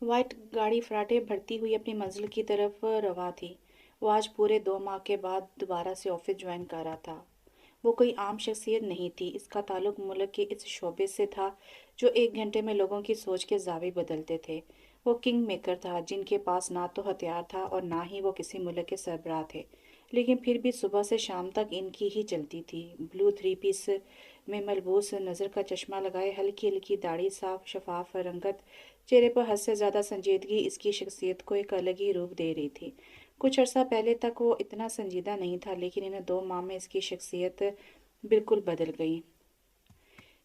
White गाड़ी फराटे भरती हुई अपनी मंजिल की तरफ रवा थी। वो आज पूरे 2 माह के बाद दोबारा से ऑफिस ज्वाइन कर रहा था। वो कोई आम शख्सियत नहीं थी। इसका ताल्लुक मुल्क के इस शोबे से था जो 1 घंटे में लोगों की सोच के जावी बदलते थे। वो किंग मेकर था, जिनके पास ना तो हथियार था और ना ही वो किसी मुल्क के सरबराह थे। लेकिन फिर भी सुबह से शाम तक इनकी ही चलती थी। ब्लू थ्री पीस में मलबूस, नज़र का चश्मा लगाए, हल्की हल्की दाढ़ी, साफ शफाफ रंगत, चेहरे पर हद से ज़्यादा संजीदगी इसकी शख्सियत को एक अलग ही रूप दे रही थी। कुछ अर्सा पहले तक वो इतना संजीदा नहीं था, लेकिन इन 2 माह में इसकी शख्सियत बिल्कुल बदल गई।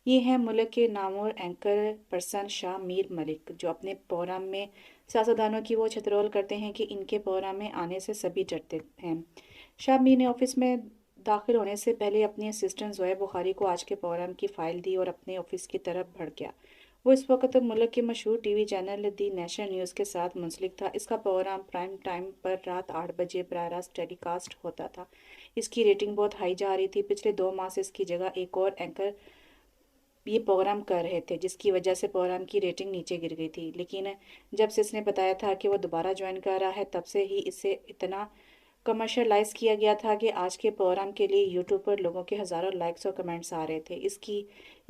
ये हैं मुल्क के नामवर एंकर पर्सन शाह मीर मलिक, जो अपने प्रोग्राम में सियासतदानों की वो छतरोल करते हैं कि इनके प्रोग्राम में आने से सभी डरते हैं। शाह मीर ने ऑफिस में दाखिल होने से पहले अपनी असिस्टेंट जोया बुखारी को आज के प्रोग्राम की फाइल दी और अपने ऑफिस की तरफ बढ़ गया। वो इस वक्त मुल्क के मशहूर टीवी चैनल दी नेशनल न्यूज़ के साथ मुंसलिक था। इसका प्रोग्राम प्राइम टाइम पर रात 8 बजे बराह रास्त टेलीकास्ट होता था। इसकी रेटिंग बहुत हाई जा रही थी। पिछले 2 माह से इसकी जगह एक और एंकर ये प्रोग्राम कर रहे थे, जिसकी वजह से प्रोग्राम की रेटिंग नीचे गिर गई थी। लेकिन जब से इसने बताया था कि वो दोबारा ज्वाइन कर रहा है, तब से ही इसे इतना कमर्शलाइज किया गया था कि आज के प्रोग्राम के लिए यूट्यूब पर लोगों के हज़ारों लाइक्स और कमेंट्स आ रहे थे।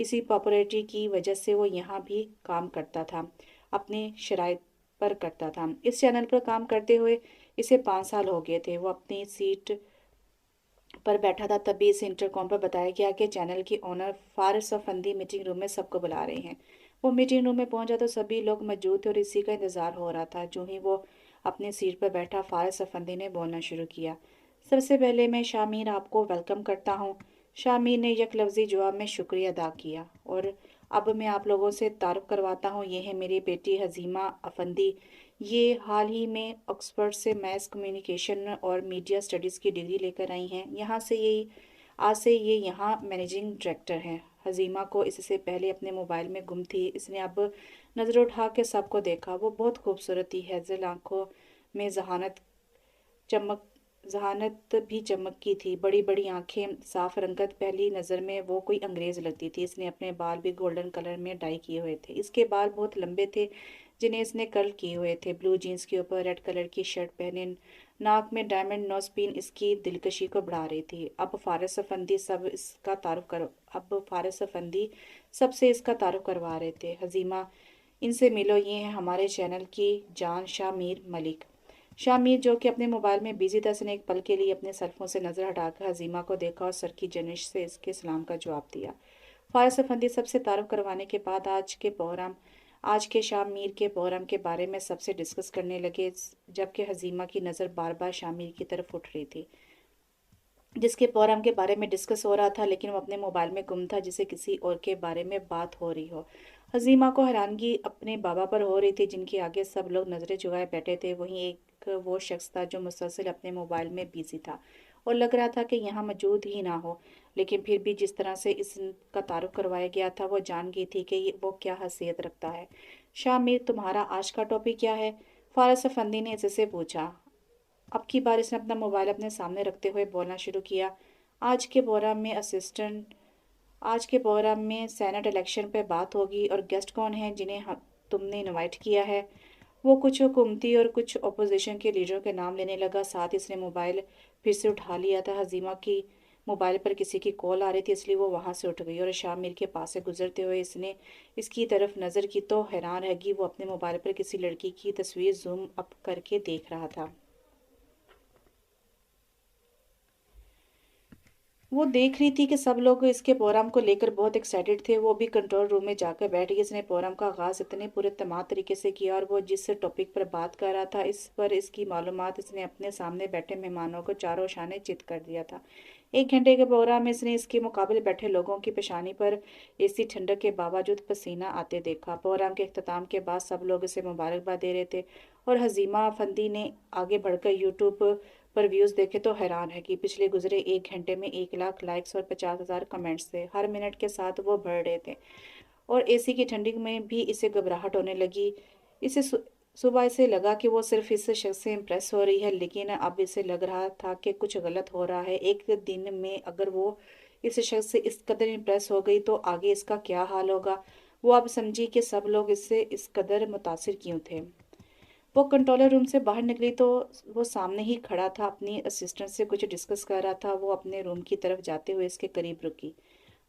इसी पॉपुलैरिटी की वजह से वो यहाँ भी काम करता था, अपनी शराइत पर करता था। इस चैनल पर काम करते हुए इसे 5 साल हो गए थे। वो अपनी सीट पर बैठा था, तभी इसे इंटरकॉम पर बताया गया कि चैनल की owner Faris Afandi meeting room में सबको बुला रहे हैं। वो मीटिंग रूम में पहुंचा तो सभी लोग मौजूद थे और इसी का इंतज़ार हो रहा था। जो ही वो अपनी सीट पर बैठा, फारिस अफंदी ने बोलना शुरू किया। सबसे पहले मैं शामीर आपको वेलकम करता हूँ। शामीर ने एक लफ्ज़ी जवाब में शुक्रिया अदा किया। और अब मैं आप लोगों से तारुफ करवाता हूँ, ये है मेरी बेटी हजीमा अफंदी। ये हाल ही में ऑक्सफोर्ड से मैस कम्युनिकेशन और मीडिया स्टडीज़ की डिग्री लेकर आई हैं। आज से ये यहाँ मैनेजिंग डायरेक्टर हैं। हजीमा को इससे पहले अपने मोबाइल में गुम थी। इसने अब नज़र उठा के सबको देखा। वो बहुत खूबसूरत थी। हैज़ल आंखों में चमक जहानत भी चमकती थी। बड़ी बड़ी आंखें, साफ रंगत, पहली नज़र में वो कोई अंग्रेज़ लगती थी। इसने अपने बाल भी गोल्डन कलर में डाई किए हुए थे। इसके बाल बहुत लंबे थे, जिन्हें इसने कर्ल किए हुए थे। ब्लू जीन्स के ऊपर रेड कलर की शर्ट पहने, नाक में डायमंड नोज पिन इसकी दिलकशी को बढ़ा रही थी। अब फारिस अफंदी सबसे इसका तारुफ करवा रहे थे। हजीमा, इनसे मिलो, ये हैं हमारे चैनल की जान, शाह मीर मलिक। शामिर, जो कि अपने मोबाइल में बिजी था, उसने एक पल के लिए अपने सेलफोन से नजर हटाकर हजीमा को देखा और सर की जनिश से इसके सलाम का जवाब दिया। फारिस अफंदी सबसे तारुफ करवाने के बाद आज के शामिर के प्रोग्राम के बारे में सबसे डिस्कस करने लगे, जबकि हजीमा की नज़र बार बार शामिर की तरफ उठ रही थी, जिसके प्रोग्राम के बारे में डिस्कस हो रहा था, लेकिन वो अपने मोबाइल में गुम था, जिसे किसी और के बारे में बात हो रही हो। हजीमा को हैरानगी अपने बाबा पर हो रही थी, जिनके आगे सब लोग नजरें झुकाए बैठे थे। वहीं एक वो शख्स था जो मुसलसल अपने मोबाइल में बिजी था और लग रहा था कि यहाँ मौजूद ही ना हो। लेकिन फिर भी जिस तरह से इसका तारुफ करवाया गया था, वो जान गई थी कि वो क्या हैसियत रखता है। शामिर, तुम्हारा आज का टॉपिक क्या है? फारिस अफंदी ने इससे पूछा। अब की बार इसने अपना मोबाइल अपने सामने रखते हुए बोलना शुरू किया। आज के प्रोग्राम में असिस्टेंट आज के प्रोग्राम में सेनेट इलेक्शन पर बात होगी और गेस्ट कौन हैं जिन्हें तुमने इनवाइट किया है। वो कुछ हुकूमती और कुछ अपोजिशन के लीडरों के नाम लेने लगा। साथ इसने मोबाइल फिर से उठा लिया था। हजीमा की मोबाइल पर किसी की कॉल आ रही थी, इसलिए वो वहाँ से उठ गई और शामिर के पास से गुजरते हुए इसने इसकी तरफ नज़र की तो हैरान रह गई। वो अपने मोबाइल पर किसी लड़की की तस्वीर जूम अप करके देख रहा था। वो देख रही थी कि सब लोग इसके प्रोग्राम को लेकर बहुत एक्साइटेड थे। वो भी कंट्रोल रूम में जाकर बैठ गई। इसने प्रोग्राम का आगाज़ इतने पूरे तमाम तरीके से किया और वो जिस टॉपिक पर बात कर रहा था, इस पर इसकी मालूमात इसने अपने सामने बैठे मेहमानों को चारों शाने चित कर दिया था। 1 घंटे के प्रोग्राम में इसने इसके मुकाबले बैठे लोगों की पेशानी पर एसी ठंडक के बावजूद पसीना आते देखा। प्रोग्राम के अख्ताम के बाद सब लोग इसे मुबारकबाद दे रहे थे और हजीमा फंदी ने आगे बढ़कर यूट्यूब पर व्यूज़ देखे तो हैरान है कि पिछले गुजरे 1 घंटे में 1 लाख लाइक्स और 50,000 कमेंट्स थे। हर मिनट के साथ वो बढ़ रहे थे और एसी की ठंडी में भी इसे घबराहट होने लगी। इसे सुबह इसे लगा कि वो सिर्फ इस शख्स से इम्प्रेस हो रही है, लेकिन अब इसे लग रहा था कि कुछ गलत हो रहा है। एक दिन में अगर वो इस शख्स से इस कदर इम्प्रेस हो गई तो आगे इसका क्या हाल होगा। وہ अब समझी कि सब लोग इससे इस कदर मुतासिर क्यों थे। वो कंट्रोलर रूम से बाहर निकली तो वो सामने ही खड़ा था, अपनी असिस्टेंट से कुछ डिस्कस कर रहा था। वो अपने रूम की तरफ जाते हुए इसके करीब रुकी।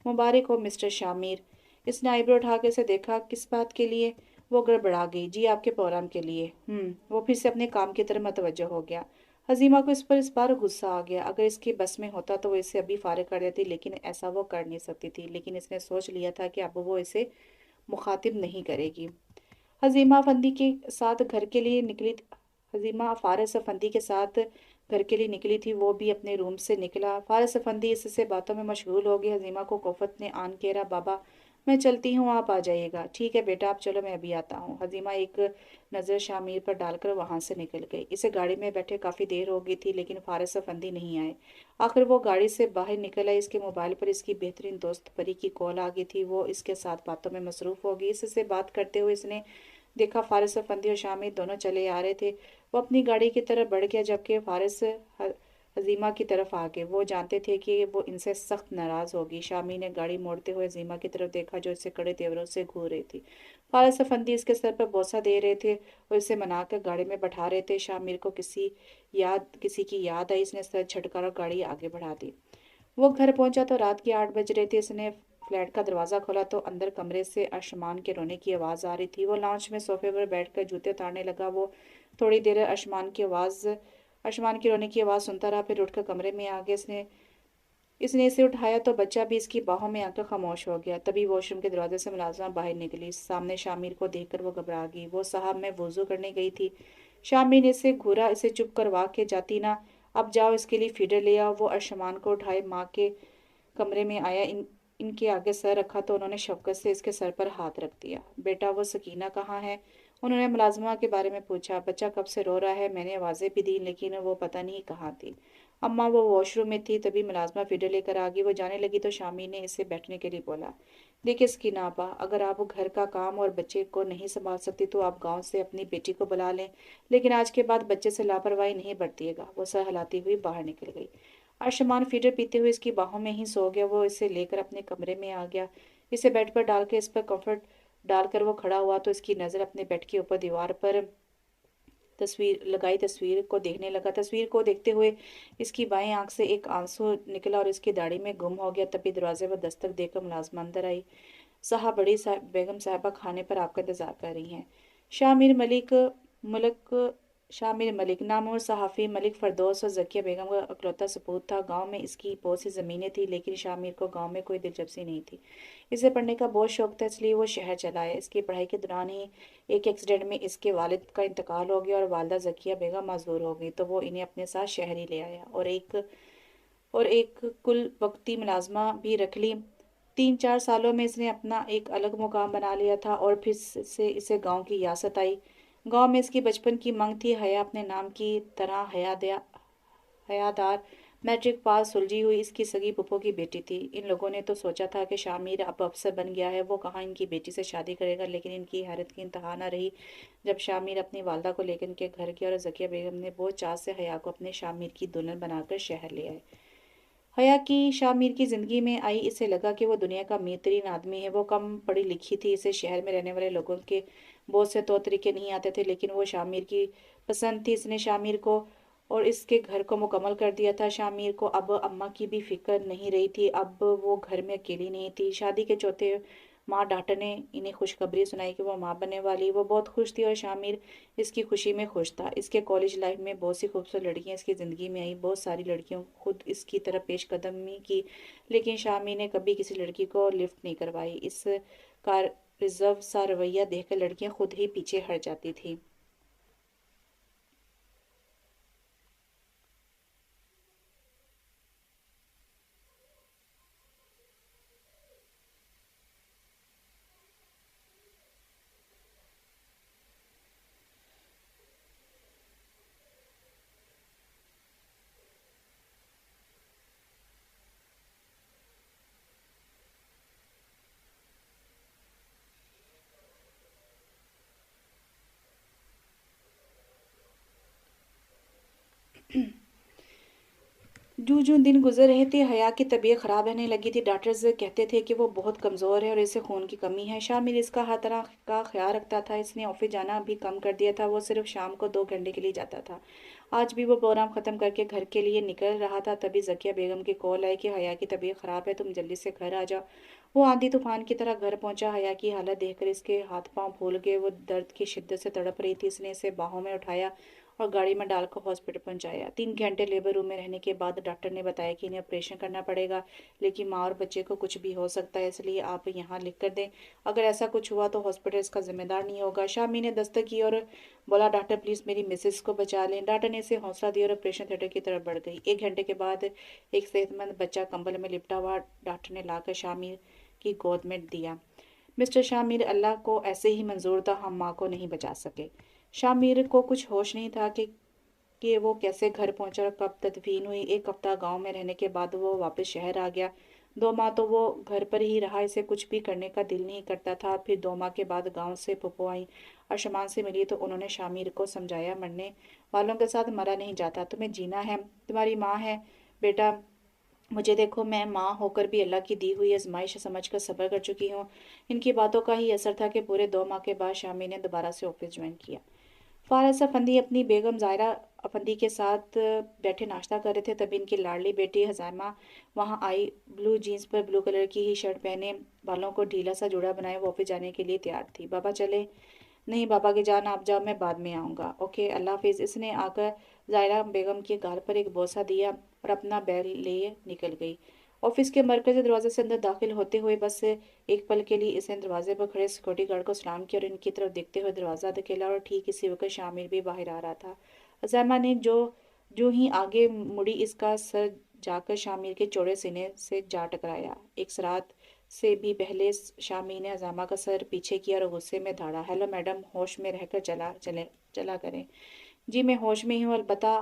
मुबारक हो मिस्टर शामिर। इसने आईब्रो उठा के उसे देखा। किस बात के लिए? वो गड़बड़ा गई। जी आपके प्रोग्राम के लिए। वो फिर से अपने काम की तरफ मतवज्जो हो गया। हजीमा को इस पर इस बार गुस्सा आ गया। अगर इसके बस में होता तो वो इसे अभी फारिग कर देती, लेकिन ऐसा वो कर नहीं सकती थी। लेकिन इसने सोच लिया था कि अब वो इसे मुखातिब नहीं करेगी। हजीमा फंदी के साथ घर के लिए निकली। हजीमा फारिस अफंदी के साथ घर के लिए निकली थी। वो भी अपने रूम से निकला। फारिस अफंदी इससे बातों में मशगूल हो गई। हजीमा को कोफत ने आन केरा। बाबा मैं चलती हूँ, आप आ जाइएगा। ठीक है बेटा, आप चलो, मैं अभी आता हूँ। हजीमा एक नज़र शामिर पर डालकर वहाँ से निकल गई। इसे गाड़ी में बैठे काफ़ी देर हो गई थी, लेकिन फारिस अफंदी नहीं आए। आखिर वो गाड़ी से बाहर निकल आई। इसके मोबाइल पर इसकी बेहतरीन दोस्त परी की कॉल आ गई थी। वो इसके साथ बातों में मसरूफ़ हो गई। इससे बात करते हुए इसने देखा फारिस अफंदी और शामिर दोनों चले आ रहे थे। वो अपनी गाड़ी की तरफ बढ़ गया, जबकि फारिस हजीमा की तरफ आ गए। वो जानते थे कि वो इनसे सख्त नाराज़ होगी। शामिर ने गाड़ी मोड़ते हुए हजीमा की तरफ देखा, जो इससे कड़े तेवरों से घूर रही थी। फारिस अफंदी इसके सर पर बोसा दे रहे थे और इसे मनाकर गाड़ी में बैठा रहे थे। शामिर को किसी की याद आई। इसने सर झटका और गाड़ी आगे बढ़ा दी। वो घर पहुंचा तो रात के 8 बज रहे थे। इसने फ्लैट का दरवाज़ा खोला तो अंदर कमरे से आसमान के रोने की आवाज़ आ रही थी। वो लाउंज में सोफे पर बैठकर जूते उतारने लगा। वो थोड़ी देर आसमान की रोने की आवाज़ सुनता रहा, फिर उठकर कमरे में आ गया। इसने इसे उठाया तो बच्चा भी इसकी बाहों में आकर खामोश हो गया। तभी वॉशरूम के दरवाजे से मुलाजिमा बाहर निकली। सामने शामिर को देखकर वो घबरा गई। वो साहब मैं वुजू करने गई थी। शामिर ने इसे घूरा। इसे चुप करवा के जाती ना। अब जाओ, इसके लिए फीडर ले आओ। वो अरशमान को उठाए माँ के कमरे में आया। इनके आगे सर रखा तो उन्होंने शफकत से इसके सर पर हाथ रख दिया। बेटा वो सकीना कहाँ है? उन्होंने मुलाजिमा के बारे में पूछा। बच्चा कब से रो रहा है, मैंने आवाज़ें भी दी, लेकिन वो पता नहीं कहाँ थी। अम्मा वो वॉशरूम में थी। तभी मुलाजिमा फीडर लेकर आ गई। वो जाने लगी तो शामिर ने इसे बैठने के लिए बोला। देखिए सकीना आपा, अगर आप घर का काम और बच्चे को नहीं संभाल सकती तो आप गांव से अपनी बेटी को बुला लें, लेकिन आज के बाद बच्चे से लापरवाही नहीं बरतिएगा। वो सर हिलाती हुई बाहर निकल गई। आयुष्मान फीडर पीते हुए इसकी बाहों में ही सो गया। वो इसे लेकर अपने कमरे में आ गया। इसे बेड पर डाल के इस पर कंफर्ट डालकर वो खड़ा हुआ तो इसकी नज़र अपने बेड के ऊपर दीवार पर तस्वीर को देखने लगा। तस्वीर को देखते हुए इसकी बाएं आंख से एक आंसू निकला और इसकी दाढ़ी में गुम हो गया। तभी दरवाजे पर दस्तक देकर मुलाजिमा अंदर आई। साहब, बेगम साहबा खाने पर आपका इंतजार कर रही हैं। शामिर मलिक मुल्क शामिर मलिक नामवर सहाफ़ी मलिक फ़रदौस और ज़किया बेगम का इकलौता सपूत था। गांव में इसकी बहुत सी ज़मीनें थीं, लेकिन शामिर को गांव में कोई दिलचस्पी नहीं थी। इसे पढ़ने का बहुत शौक था, इसलिए वो शहर चला आया। इसकी पढ़ाई के दौरान ही एक एक्सीडेंट में इसके वालिद का इंतकाल हो गया और वालदा ज़किया बेगम माजूर हो गई, तो वो इन्हें अपने साथ शहर ही ले आया और एक कुल वक्ती मुलाजमा भी रख ली। 3-4 सालों में इसने अपना एक अलग मुकाम बना लिया था और फिर से इसे गांव की यासत आई। गांव में इसकी बचपन की मंग थी। हया अपने नाम की तरह हयादार, मैट्रिक पास, सुलझी हुई इसकी सगी पुप्पो की बेटी थी। इन लोगों ने तो सोचा था कि शामिर अब अफसर बन गया है, वो कहाँ इनकी बेटी से शादी करेगा, लेकिन इनकी हैरत की इंतहा न रही जब शामिर अपनी वालदा को लेकर के घर गया और ज़किया बेगम ने बहुत चाह से हया को अपने शामिर की दुल्हन बनाकर शहर ले आए। हया की शामिर की ज़िंदगी में आई। इसे लगा कि वो दुनिया का अमीर तरीन आदमी है। वो कम पढ़ी लिखी थी। इसे शहर में रहने वाले लोगों के बहुत से तौर तरीके नहीं आते थे, लेकिन वो शामिर की पसंद थी। इसने शामिर को और इसके घर को मुकम्मल कर दिया था। शामिर को अब अम्मा की भी फिक्र नहीं रही थी। अब वो घर में अकेली नहीं थी। शादी के चौथे माँ डॉक्टर ने इन्हें खुशखबरी सुनाई कि वो माँ बनने वाली। वो बहुत खुश थी और शामिर इसकी खुशी में खुश था। इसके कॉलेज लाइफ में बहुत सी खूबसूरत लड़कियां इसकी ज़िंदगी में आई। बहुत सारी लड़कियों खुद इसकी तरफ पेशकदमी की, लेकिन शामिर ने कभी किसी लड़की को लिफ्ट नहीं करवाई। इस का रिजर्व सा रवैया देखकर लड़कियां खुद ही पीछे हट जाती थी। जो जो दिन गुजर रहे थे हया की तबीयत ख़राब रहने लगी थी। डॉक्टर्स कहते थे कि वो बहुत कमज़ोर है और इसे खून की कमी है। शामिर इसका हर तरह का ख्याल रखता था। इसने ऑफिस जाना भी कम कर दिया था। वो सिर्फ शाम को 2 घंटे के लिए जाता था। आज भी वो प्रोग्राम ख़त्म करके घर के लिए निकल रहा था, तभी जकिया बेगम की कॉल आई कि हया की तबीयत ख़राब है, तुम जल्दी से घर आ जाओ। वो आंधी तूफान की तरह घर पहुंचा। हया की हालत देखकर इसके हाथ पांव फूल गए। वो दर्द की शिद्दत से तड़प रही थी। इसने इसे बाहों में उठाया और गाड़ी में डालकर हॉस्पिटल पहुंचाया। 3 घंटे लेबर रूम में रहने के बाद डॉक्टर ने बताया कि इन्हें ऑपरेशन करना पड़ेगा, लेकिन माँ और बच्चे को कुछ भी हो सकता है, इसलिए आप यहाँ लिख कर दें। अगर ऐसा कुछ हुआ तो हॉस्पिटल इसका जिम्मेदार नहीं होगा। शामी ने दस्तक की और बोला, डॉक्टर प्लीज़ मेरी मिसेस को बचा लें। डॉक्टर ने इसे हौसला दिया और ऑपरेशन थिएटर की तरफ बढ़ गई। 1 घंटे के बाद एक सेहतमंद बच्चा कंबल में लिपटा हुआ डॉक्टर ने लाकर शामिर की गोद में दिया। मिस्टर शामिर, अल्लाह को ऐसे ही मंजूर था, हम माँ को नहीं बचा सके। शामिर को कुछ होश नहीं था कि वो कैसे घर पहुंचा और कब तदफीन हुई। 1 हफ्ता गांव में रहने के बाद वो वापस शहर आ गया। 2 माह तो वो घर पर ही रहा। इसे कुछ भी करने का दिल नहीं करता था। फिर 2 माह के बाद गांव से फूफो आई और शमान से मिली तो उन्होंने शामिर को समझाया, मरने वालों के साथ मरा नहीं जाता, तुम्हें जीना है। तुम्हारी माँ है बेटा, मुझे देखो, मैं माँ होकर भी अल्लाह की दी हुई आजमाइश समझकर सब्र कर चुकी हूँ। इनकी बातों का ही असर था कि पूरे 2 माह के बाद शामिर ने दोबारा से ऑफिस ज्वाइन किया। फारस अफंदी अपनी बेगम ज़ायरा अफंदी के साथ बैठे नाश्ता कर रहे थे, तभी इनकी लाडली बेटी हजामा वहां आई। ब्लू जीन्स पर ब्लू कलर की ही शर्ट पहने, बालों को ढीला सा जोड़ा बनाए वो ऑफिस जाने के लिए तैयार थी। बाबा चले? नहीं बाबा की जान, आप जाओ, मैं बाद में आऊँगा। ओके, अल्लाह हाफिज़। इसने आकर ज़ायरा बेगम के गाल पर एक बोसा दिया और अपना बैग लिए निकल गई। ऑफिस के मरकजी दरवाजे से अंदर दाखिल होते हुए बस एक पल के लिए इसने दरवाजे पर खड़े सिक्योरिटी गार्ड को सलाम किया और इनकी तरफ देखते हुए दरवाज़ा धकेला और ठीक इसी वक्त शामिर भी बाहर आ रहा था। अज़ैमा ने जो ही आगे मुड़ी, इसका सर जाकर शामिर के चौड़े सीने से जा टकराया। एक सरात से भी पहले शामी ने अज़ैमा का सर पीछे किया और गुस्से में धाड़ा, हेलो मैडम, होश में रहकर चला करें। जी मैं होश में ही हूँ, अलबत्ता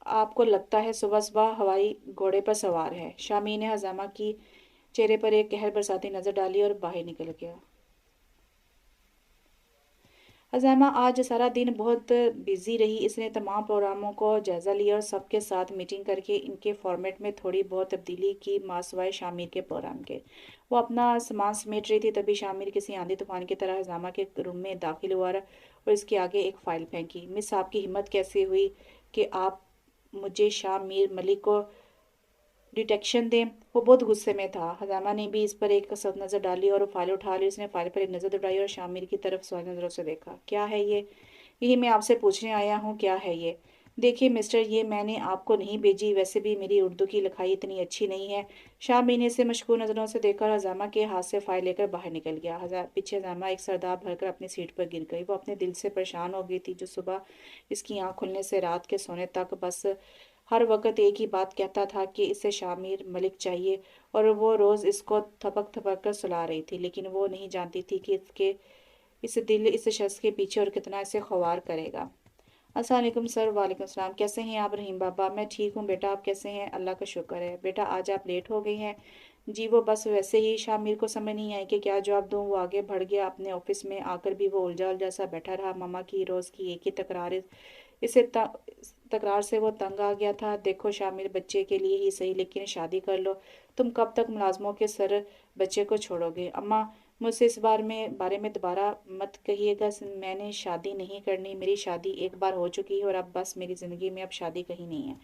आपको लगता है सुबह सुबह हवाई घोड़े पर सवार है। शामी ने अज़ैमा की चेहरे पर एक कहर बरसाती नजर डाली और बाहर निकल गया। अज़ैमा आज सारा दिन बहुत बिजी रही। इसने तमाम प्रोग्रामों को जायज़ा लिया और सबके साथ मीटिंग करके इनके फॉर्मेट में थोड़ी बहुत तब्दीली की, मासवाए शामिर के प्रोग्राम के। वो अपना सामान समेट रही थी, तभी शामिर किसी आंधी तूफान की तरह अज़ैमा के रूम में दाखिल हुआ और इसके आगे एक फ़ाइल फेंकी। मिस, आपकी हिम्मत कैसे हुई कि आप मुझे शामिर मलिक को डिटेक्शन दें? वो बहुत गुस्से में था। हजामा ने भी इस पर एक कसक नज़र डाली और फाइल उठा ली। उसने फाइल पर एक नज़र दौड़ाई और शामिर की तरफ सवाल नज़रों से देखा। क्या है ये? यही मैं आपसे पूछने आया हूँ, क्या है ये? देखिए मिस्टर, ये मैंने आपको नहीं भेजी, वैसे भी मेरी उर्दू की लिखाई इतनी अच्छी नहीं है। शामिर ने इसे मशकूर नज़रों से देखकर हजामा के हाथ से फाइल लेकर बाहर निकल गया। पीछे हजामा एक सरदार भरकर अपनी सीट पर गिर गई। वो अपने दिल से परेशान हो गई थी। जो सुबह इसकी आंख खुलने से रात के सोने तक बस हर वक्त एक ही बात कहता था कि इसे शामिर मलिक चाहिए, और वो रोज़ इसको थपक थपक कर सुला रही थी, लेकिन वो नहीं जानती थी कि इस दिल इस शख्स के पीछे और कितना इसे ख्वार करेगा। अस्सलाम वालेकुम सर। वालेकुम सलाम। कैसे हैं आप रहीम बाबा? मैं ठीक हूँ बेटा, आप कैसे हैं? अल्लाह का शुक्र है। बेटा आज आप लेट हो गई हैं। जी वो बस वैसे ही। शामिर को समझ नहीं आई कि क्या जवाब दूँ। वो आगे बढ़ गया। अपने ऑफिस में आकर भी वो उलझा उलझा सा बैठा रहा। मामा की रोज़ की एक ही तकरार, इसे तकरार से वो तंग आ गया था। देखो शामिर, बच्चे के लिए ही सही, लेकिन शादी कर लो। तुम कब तक मुलाजमों के सर बच्चे को छोड़ोगे? अम्मा, मुझसे इस बारे में दोबारा मत कहिएगा। मैंने शादी नहीं करनी। मेरी शादी एक बार हो चुकी है और अब बस मेरी ज़िंदगी में अब शादी कहीं नहीं है।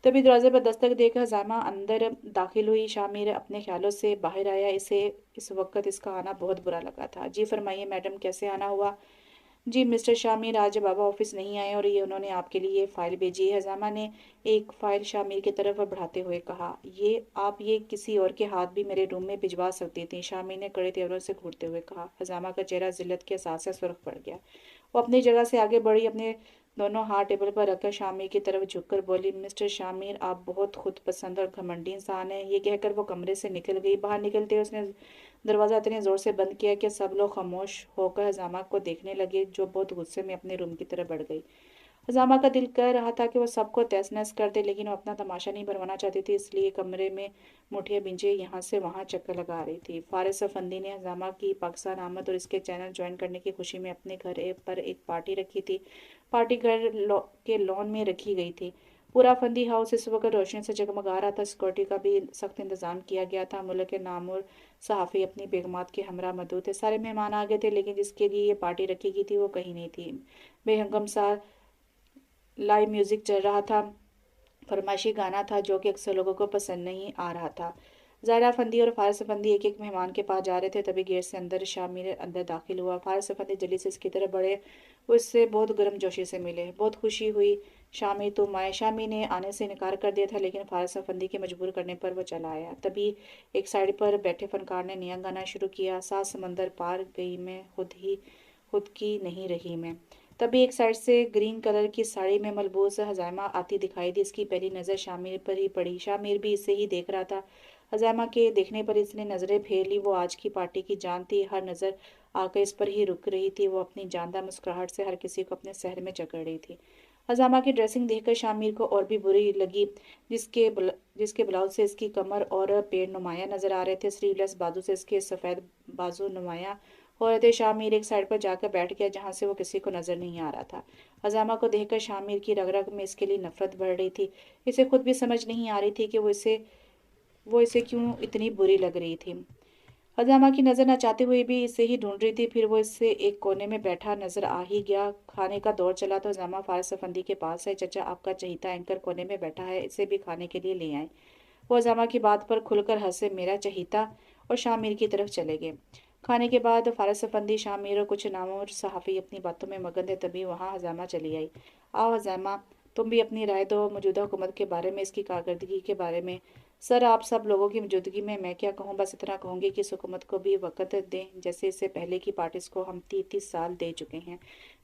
तभी दरवाजे पर दस्तक देकर हजामा अंदर दाखिल हुई। शामिर अपने ख्यालों से बाहर आया। इसे इस वक्त इसका आना बहुत बुरा लगा था। जी फरमाइए मैडम, कैसे आना हुआ? जी मिस्टर शामिर, आज बाबा ऑफिस नहीं आए और ये उन्होंने आपके लिए फ़ाइल भेजी है। हजामा ने एक फ़ाइल शामिर की तरफ बढ़ाते हुए कहा, ये किसी और के हाथ भी मेरे रूम में भिजवा सकती थी। शामिर ने कड़े तेवरों से घूरते हुए कहा। हजामा का चेहरा जिल्लत के एहसास से सुर्ख पड़ गया। वो अपनी जगह से आगे बढ़ी, अपने दोनों हाथ टेबल पर रखकर शामिर की तरफ झुककर बोली, मिस्टर शामिर, आप बहुत खुद पसंद और घमंडी इंसान हैं। ये कहकर वो कमरे से निकल गई। बाहर निकलते उसने दरवाज़ा इतने ज़ोर से बंद किया कि सब लोग खामोश होकर हजामा को देखने लगे, जो बहुत गुस्से में अपने रूम की तरफ बढ़ गई। हजामा का दिल कह रहा था कि वो सबको तहस नहस कर दे, लेकिन वो अपना तमाशा नहीं बनवाना चाहती थी, इसलिए कमरे में मुठिया बिंजे यहाँ से वहाँ चक्कर लगा रही थी। फारिस अफंदी ने हजामा की पाकिस्तान आमद और इसके चैनल ज्वाइन करने की खुशी में अपने घर पर एक पार्टी रखी थी। पार्टी घर के लॉन में रखी गई थी। पूरा फंदी हाउस इस वक्त रोशनी से जगमगा रहा था। सिक्योरिटी का भी सख्त इंतजाम किया गया था। मुल्क के नामुर सहाफ़ी अपनी बेगमात के हमरा मौजूद थे। सारे मेहमान आ गए थे, लेकिन जिसके लिए ये पार्टी रखी गई थी वो कहीं नहीं थी। बेहंगम सा लाइव म्यूजिक चल रहा था, फरमाइशी गाना था जो कि अक्सर लोगों को पसंद नहीं आ रहा था। ज़ायरा अफंदी और फारिस अफंदी एक एक मेहमान के पास जा रहे थे, तभी गेट से अंदर शामिर अंदर दाखिल हुआ। फारिस अफंदी जल्दी से इसकी तरफ बढ़े, वो इससे बहुत गर्मजोशी से मिले। बहुत खुशी हुई, शामी तुम आए। शामी ने आने से इनकार कर दिया था, लेकिन फारिस अफंदी के मजबूर करने पर वो चला आया। तभी एक साइड पर बैठे फनकार ने नया गाना शुरू किया, सात समंदर पार गई मैं, खुद की नहीं रही मैं। तभी एक साइड से ग्रीन कलर की साड़ी में मलबूस हजामा आती दिखाई दी। इसकी पहली नज़र शामिर पर ही पड़ी। शामिर भी इसे ही देख रहा था। हजामा के देखने पर इसने नज़रें फेर ली। वो आज की पार्टी की जान थी, हर नज़र आकर इस पर ही रुक रही थी। वो अपनी जानदार मुस्कुराहट से हर किसी को अपने शहर में जकड़ रही थी। हजामा की ड्रेसिंग देखकर शामिर को और भी बुरी लगी। जिसके ब्लाउज से इसकी कमर और पेड़ नुमाया नजर आ रहे थे, स्लीवलेस बाजू से इसके सफ़ेद बाजू नुमाया हो रहे थे। शामिर एक साइड पर जाकर बैठ गया, जहां से वो किसी को नजर नहीं आ रहा था। हजामा को देखकर शामिर की रग रग में इसके लिए नफरत बढ़ रही थी। इसे खुद भी समझ नहीं आ रही थी कि वो इसे क्यों इतनी बुरी लग रही थी। हजामा की नजर न चाहते हुए भी इसे ही ढूंढ रही थी। फिर वो इससे एक कोने में बैठा नजर आ ही गया। खाने का दौर चला तो हजामा फारिस अफंदी के पास है। चचा, आपका चहीता एंकर कोने में बैठा है, इसे भी खाने के लिए ले आए। वो हजामा की बात पर खुलकर हंसे, मेरा चहीता, और शामिर की तरफ चले गए। खाने के बाद फारिस अफंदी, शामिर और कुछ नामवर सहाफ़ी अपनी बातों में मगन थे। तभी वहाँ हजामा चली आई। आओ हजामा, तुम भी अपनी राय दो मौजूदा हुकूमत के बारे में, इसकी कारकर्दगी के बारे में। सर, आप सब लोगों की मौजूदगी में मैं क्या कहूँ, बस इतना कहूँगी कि इस हुकूमत को भी वक्त दें, जैसे इससे पहले की पार्टीज को हम 30 साल दे चुके हैं।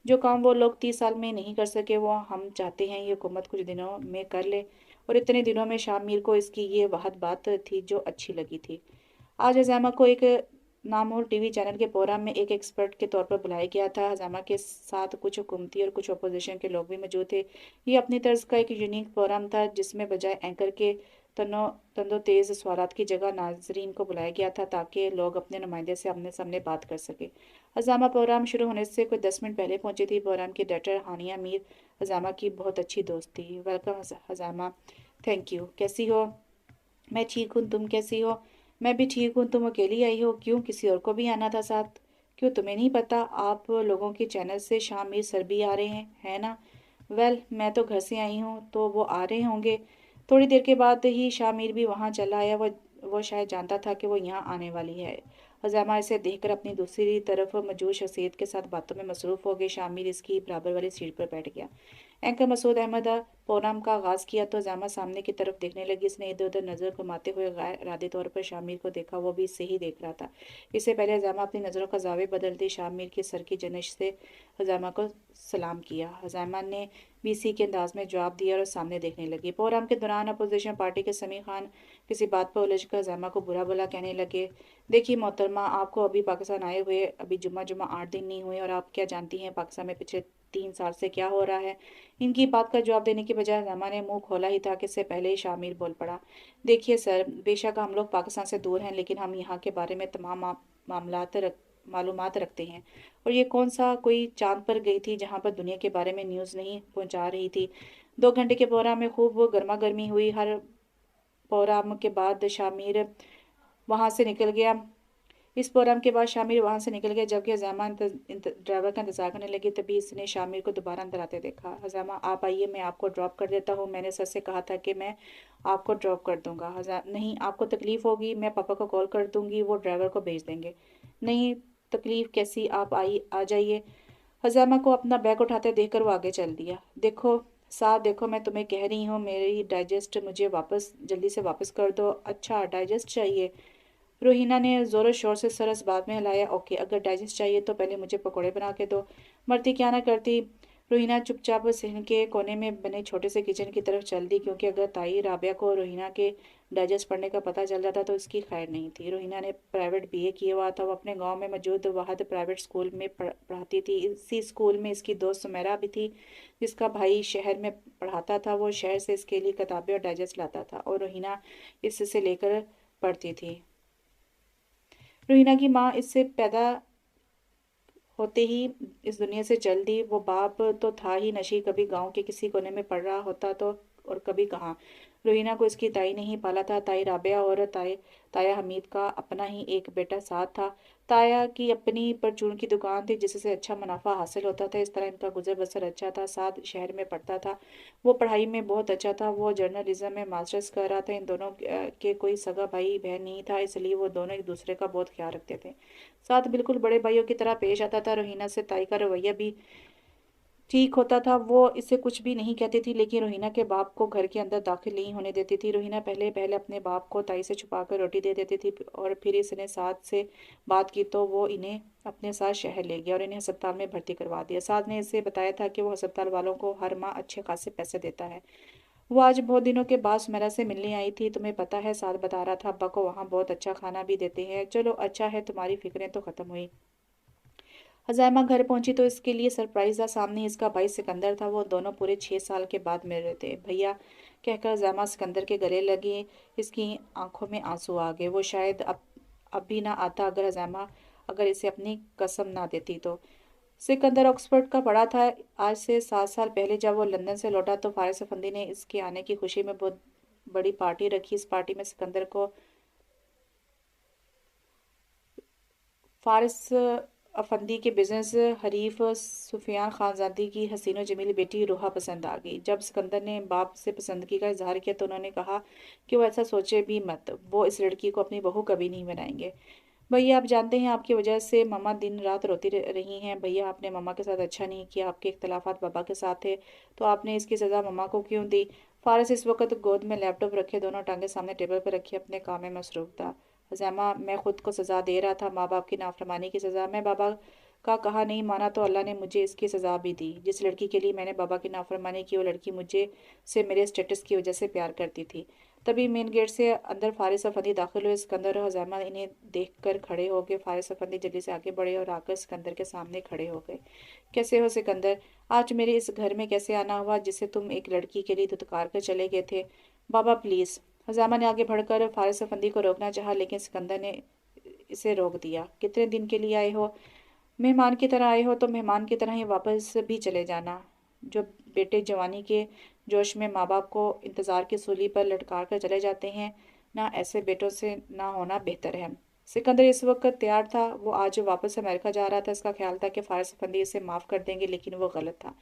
जो काम वो लोग 30 साल में नहीं कर सके, वो हम चाहते हैं ये हुकूमत कुछ दिनों में कर ले। और इतने दिनों में शामिर को इसकी ये वाहद बात थी जो अच्छी लगी थी। आज हजामा को एक नामवर टीवी चैनल के प्रोग्राम में एक एक्सपर्ट के तौर पर बुलाया गया था। हजामा के साथ कुछ हुकूमती और कुछ अपोजिशन के लोग भी मौजूद थे। ये अपनी तर्ज का एक यूनिक प्रोग्राम था, जिसमें बजाय एंकर के तनो तंदो तेज सवालात की जगह नाजरीन को बुलाया गया था, ताकि लोग अपने नुमाइंदे से आमने सामने बात कर सके। हजामा प्रोग्राम शुरू होने से कोई 10 मिनट पहले पहुंची थी। प्रोग्राम की डायरेक्टर हानिया मीर हजामा की बहुत अच्छी दोस्त थी। वेलकम हजामा। Thank you. कैसी हो? मैं ठीक हूँ, तुम कैसी हो? मैं भी ठीक हूँ। तुम अकेली आई हो? क्यों, किसी और को भी आना था साथ? क्यों, तुम्हें नहीं पता आप लोगों के चैनल से शामिर सर भी आ रहे हैं, है ना? वेल, मैं तो घर से आई हूँ, तो वो आ रहे होंगे। थोड़ी देर के बाद ही शामिर भी वहाँ चला आया। वो शायद जानता था कि वो यहाँ आने वाली है। हजामा इसे देखकर अपनी दूसरी तरफ मौजूद शख्सियत के साथ बातों में मसरूफ हो गई। शामिर इसकी बराबर वाली सीट पर बैठ गया। एंकर मसूद अहमद प्रोग्राम का आगाज किया तो जामा सामने की तरफ देखने लगी। इसने इधर उधर नजर घुमाते हुए गैर इरादी तौर पर शामिर को देखा। वो भी इससे ही देख रहा था। इससे पहले हजामा अपनी नज़रों का जावे बदलती शामिर के सर की जनिश से हजामा को सलाम किया। हजामा ने बीसी के अंदाज में जवाब दिया और सामने देखने लगी। प्रोग्राम के दौरान अपोजिशन पार्टी के समीर खान किसी बात पर उलझकर हजामा को बुरा भला कहने लगे। देखिए मोहतरमा, आपको अभी पाकिस्तान आए हुए अभी जुम्मा 8 दिन नहीं हुए, और आप क्या जानती हैं पाकिस्तान में पिछले 3 साल से क्या हो रहा है? इनकी बात का जवाब देने की बजाय हजामा ने मुंह खोला ही था कि इससे पहले ही शामिर बोल पड़ा। देखिए सर, बेशक हम लोग पाकिस्तान से दूर हैं, लेकिन हम यहाँ के बारे में तमाम मालूमात रखते हैं। और ये कौन सा कोई चांद पर गई थी जहाँ पर दुनिया के बारे में न्यूज़ नहीं पहुँचा रही थी? 2 घंटे के प्रोग्राम में खूब गर्मा गर्मी हुई। हर प्रोग्राम के बाद शामिर वहाँ से निकल गया। इस प्रोग्राम के बाद शामिर वहां से निकल गया, जबकि हजामा ड्राइवर का इंतजार करने लगी। तभी इसने शामिर को दोबारा अंदर आते देखा। हजामा, आप आइए, मैं आपको ड्रॉप कर देता हूँ। मैंने सर से कहा था कि मैं आपको ड्रॉप कर दूंगा। नहीं, आपको तकलीफ होगी, मैं पापा को कॉल कर दूंगी, वो ड्राइवर को भेज देंगे। नहीं, तकलीफ कैसी, आप आ जाइए। हजामा को अपना बैग उठाते देखकर वो आगे चल दिया। देखो साथ, देखो मैं तुम्हें कह रही हूँ, मेरी डाइजेस्ट मुझे वापस जल्दी से वापस कर दो। अच्छा, डाइजेस्ट चाहिए? रोहिना ने जोरों शोर से सर इस बात में हिलाया। ओके, अगर डाइजेस्ट चाहिए तो पहले मुझे पकौड़े बना के दो। मरती क्या ना करती। रोहिना चुपचाप सहन के कोने में बने छोटे से किचन की तरफ चल दी, क्योंकि अगर ताई राबिया को रोहिना के डाइजेस्ट पढ़ने का पता चल जाता तो इसकी खैर नहीं थी। रोहिना ने प्राइवेट बीए किया हुआ था। वो अपने गांव में मौजूद वाहद प्राइवेट स्कूल में पढ़ाती थी। इसी स्कूल में इसकी दोस्त सुमेरा भी थी, जिसका भाई शहर में पढ़ाता था। वो शहर से इसके लिए किताबें और डाइजेस्ट लाता था, और रोहिना इससे लेकर पढ़ती थी। रोहिना की माँ इससे पैदा होते ही इस दुनिया से चल दी। वो बाप तो था ही नशी, कभी गांव के किसी कोने में पड़ रहा होता तो और कभी कहाँ। रोहिना को इसकी ताई ने ही पाला था। ताई राबिया और ताया हमीद का अपना ही एक बेटा साथ था। ताया की अपनी परचून की दुकान थी जिससे अच्छा मुनाफा हासिल होता था। इस तरह इनका गुजर बसर अच्छा था। साथ शहर में पढ़ता था। वो पढ़ाई में बहुत अच्छा था। वो जर्नलिज्म में मास्टर्स कर रहा था। इन दोनों के कोई सगा भाई बहन नहीं था, इसलिए वो दोनों एक दूसरे का बहुत ख्याल रखते थे। साथ बिल्कुल बड़े भाइयों की तरह पेश आता था। रोहिना से ताई का रवैया भी ठीक होता था। वो इससे कुछ भी नहीं कहती थी, लेकिन रोहिना के बाप को घर के अंदर दाखिल नहीं होने देती थी। रोहिना पहले पहले अपने बाप को ताई से छुपाकर रोटी दे देती थी, और फिर इसने साथ से बात की तो वो इन्हें अपने साथ शहर ले गया और इन्हें अस्पताल में भर्ती करवा दिया। साथ ने इसे बताया था कि वो अस्पताल वालों को हर माह अच्छे खासे पैसे देता है। वो आज बहुत दिनों के बाद सुमेरा से मिलने आई थी। तुम्हें पता है, साथ बता रहा था, अब्बा को वहाँ बहुत अच्छा खाना भी देते हैं। चलो अच्छा है, तुम्हारी फिक्रें तो खत्म हुई। हज़ाइमा घर पहुंची तो इसके लिए सरप्राइज था। सामने इसका भाई सिकंदर था। वो दोनों पूरे 6 साल के बाद मिल रहे थे। भैया कहकर हज़ाइमा सिकंदर के गले लगी। इसकी आंखों में आंसू आ गए। वो शायद अब भी ना आता अगर इसे अपनी कसम ना देती तो। सिकंदर ऑक्सफोर्ड का पढ़ा था। आज से 7 साल पहले जब वो लंदन से लौटा तो फारिस अफंदी ने इसके आने की खुशी में बहुत बड़ी पार्टी रखी। इस पार्टी में सिकंदर को फारिस अफंदी के बिजनेस हरीफ सुफियान खानजादी की हसीनो जमील बेटी रूहा पसंद आ गई। जब सिकंदर ने बाप से पसंदगी का इजहार किया तो उन्होंने कहा कि वो ऐसा सोचे भी मत, वो इस लड़की को अपनी बहू कभी नहीं बनाएंगे। भैया आप जानते हैं, आपकी वजह से मम्मा दिन रात रोती रही हैं। भैया आपने मम्मा के साथ अच्छा नहीं किया। आपके इख्तलाफात बाबा के साथ थे तो आपने इसकी सज़ा मम्मा को क्यों दी। फारिस इस वक्त गोद में लैपटॉप रखे दोनों टांगे सामने टेबल पर रखी अपने काम में मसरूफ था। हज़ैमा मैं खुद को सज़ा दे रहा था, माँ बाप की नाफरमानी की सज़ा। मैं बाबा का कहा नहीं माना तो अल्लाह ने मुझे इसकी सज़ा भी दी। जिस लड़की के लिए मैंने बाबा की नाफरमानी की वो लड़की मुझे से मेरे स्टेटस की वजह से प्यार करती थी। तभी मेन गेट से अंदर फारिस अफंदी दाखिल हुए। सिकंदर और हज़ैमा इन्हें देख कर खड़े हो गए। फारिस अफंदी जल्दी से आगे बढ़े और आकर सिकंदर के सामने खड़े हो गए। कैसे हो सिकंदर? आज मेरे इस घर में कैसे आना हुआ जिसे तुम एक लड़की के लिए धुतकार कर चले गए थे? बाबा प्लीज़। हज़ामा ने आगे बढ़कर फारिस अफंदी को रोकना चाहा, लेकिन सिकंदर ने इसे रोक दिया। कितने दिन के लिए आए हो? मेहमान की तरह आए हो तो मेहमान की तरह ही वापस भी चले जाना। जो बेटे जवानी के जोश में माँ बाप को इंतज़ार की सूली पर लटका कर चले जाते हैं, ना ऐसे बेटों से ना होना बेहतर है। सिकंदर इस वक्त तैयार था। वो आज वापस अमेरिका जा रहा था। इसका ख्याल था कि फारिस अफंदी इसे माफ़ कर देंगे, लेकिन वो गलत था।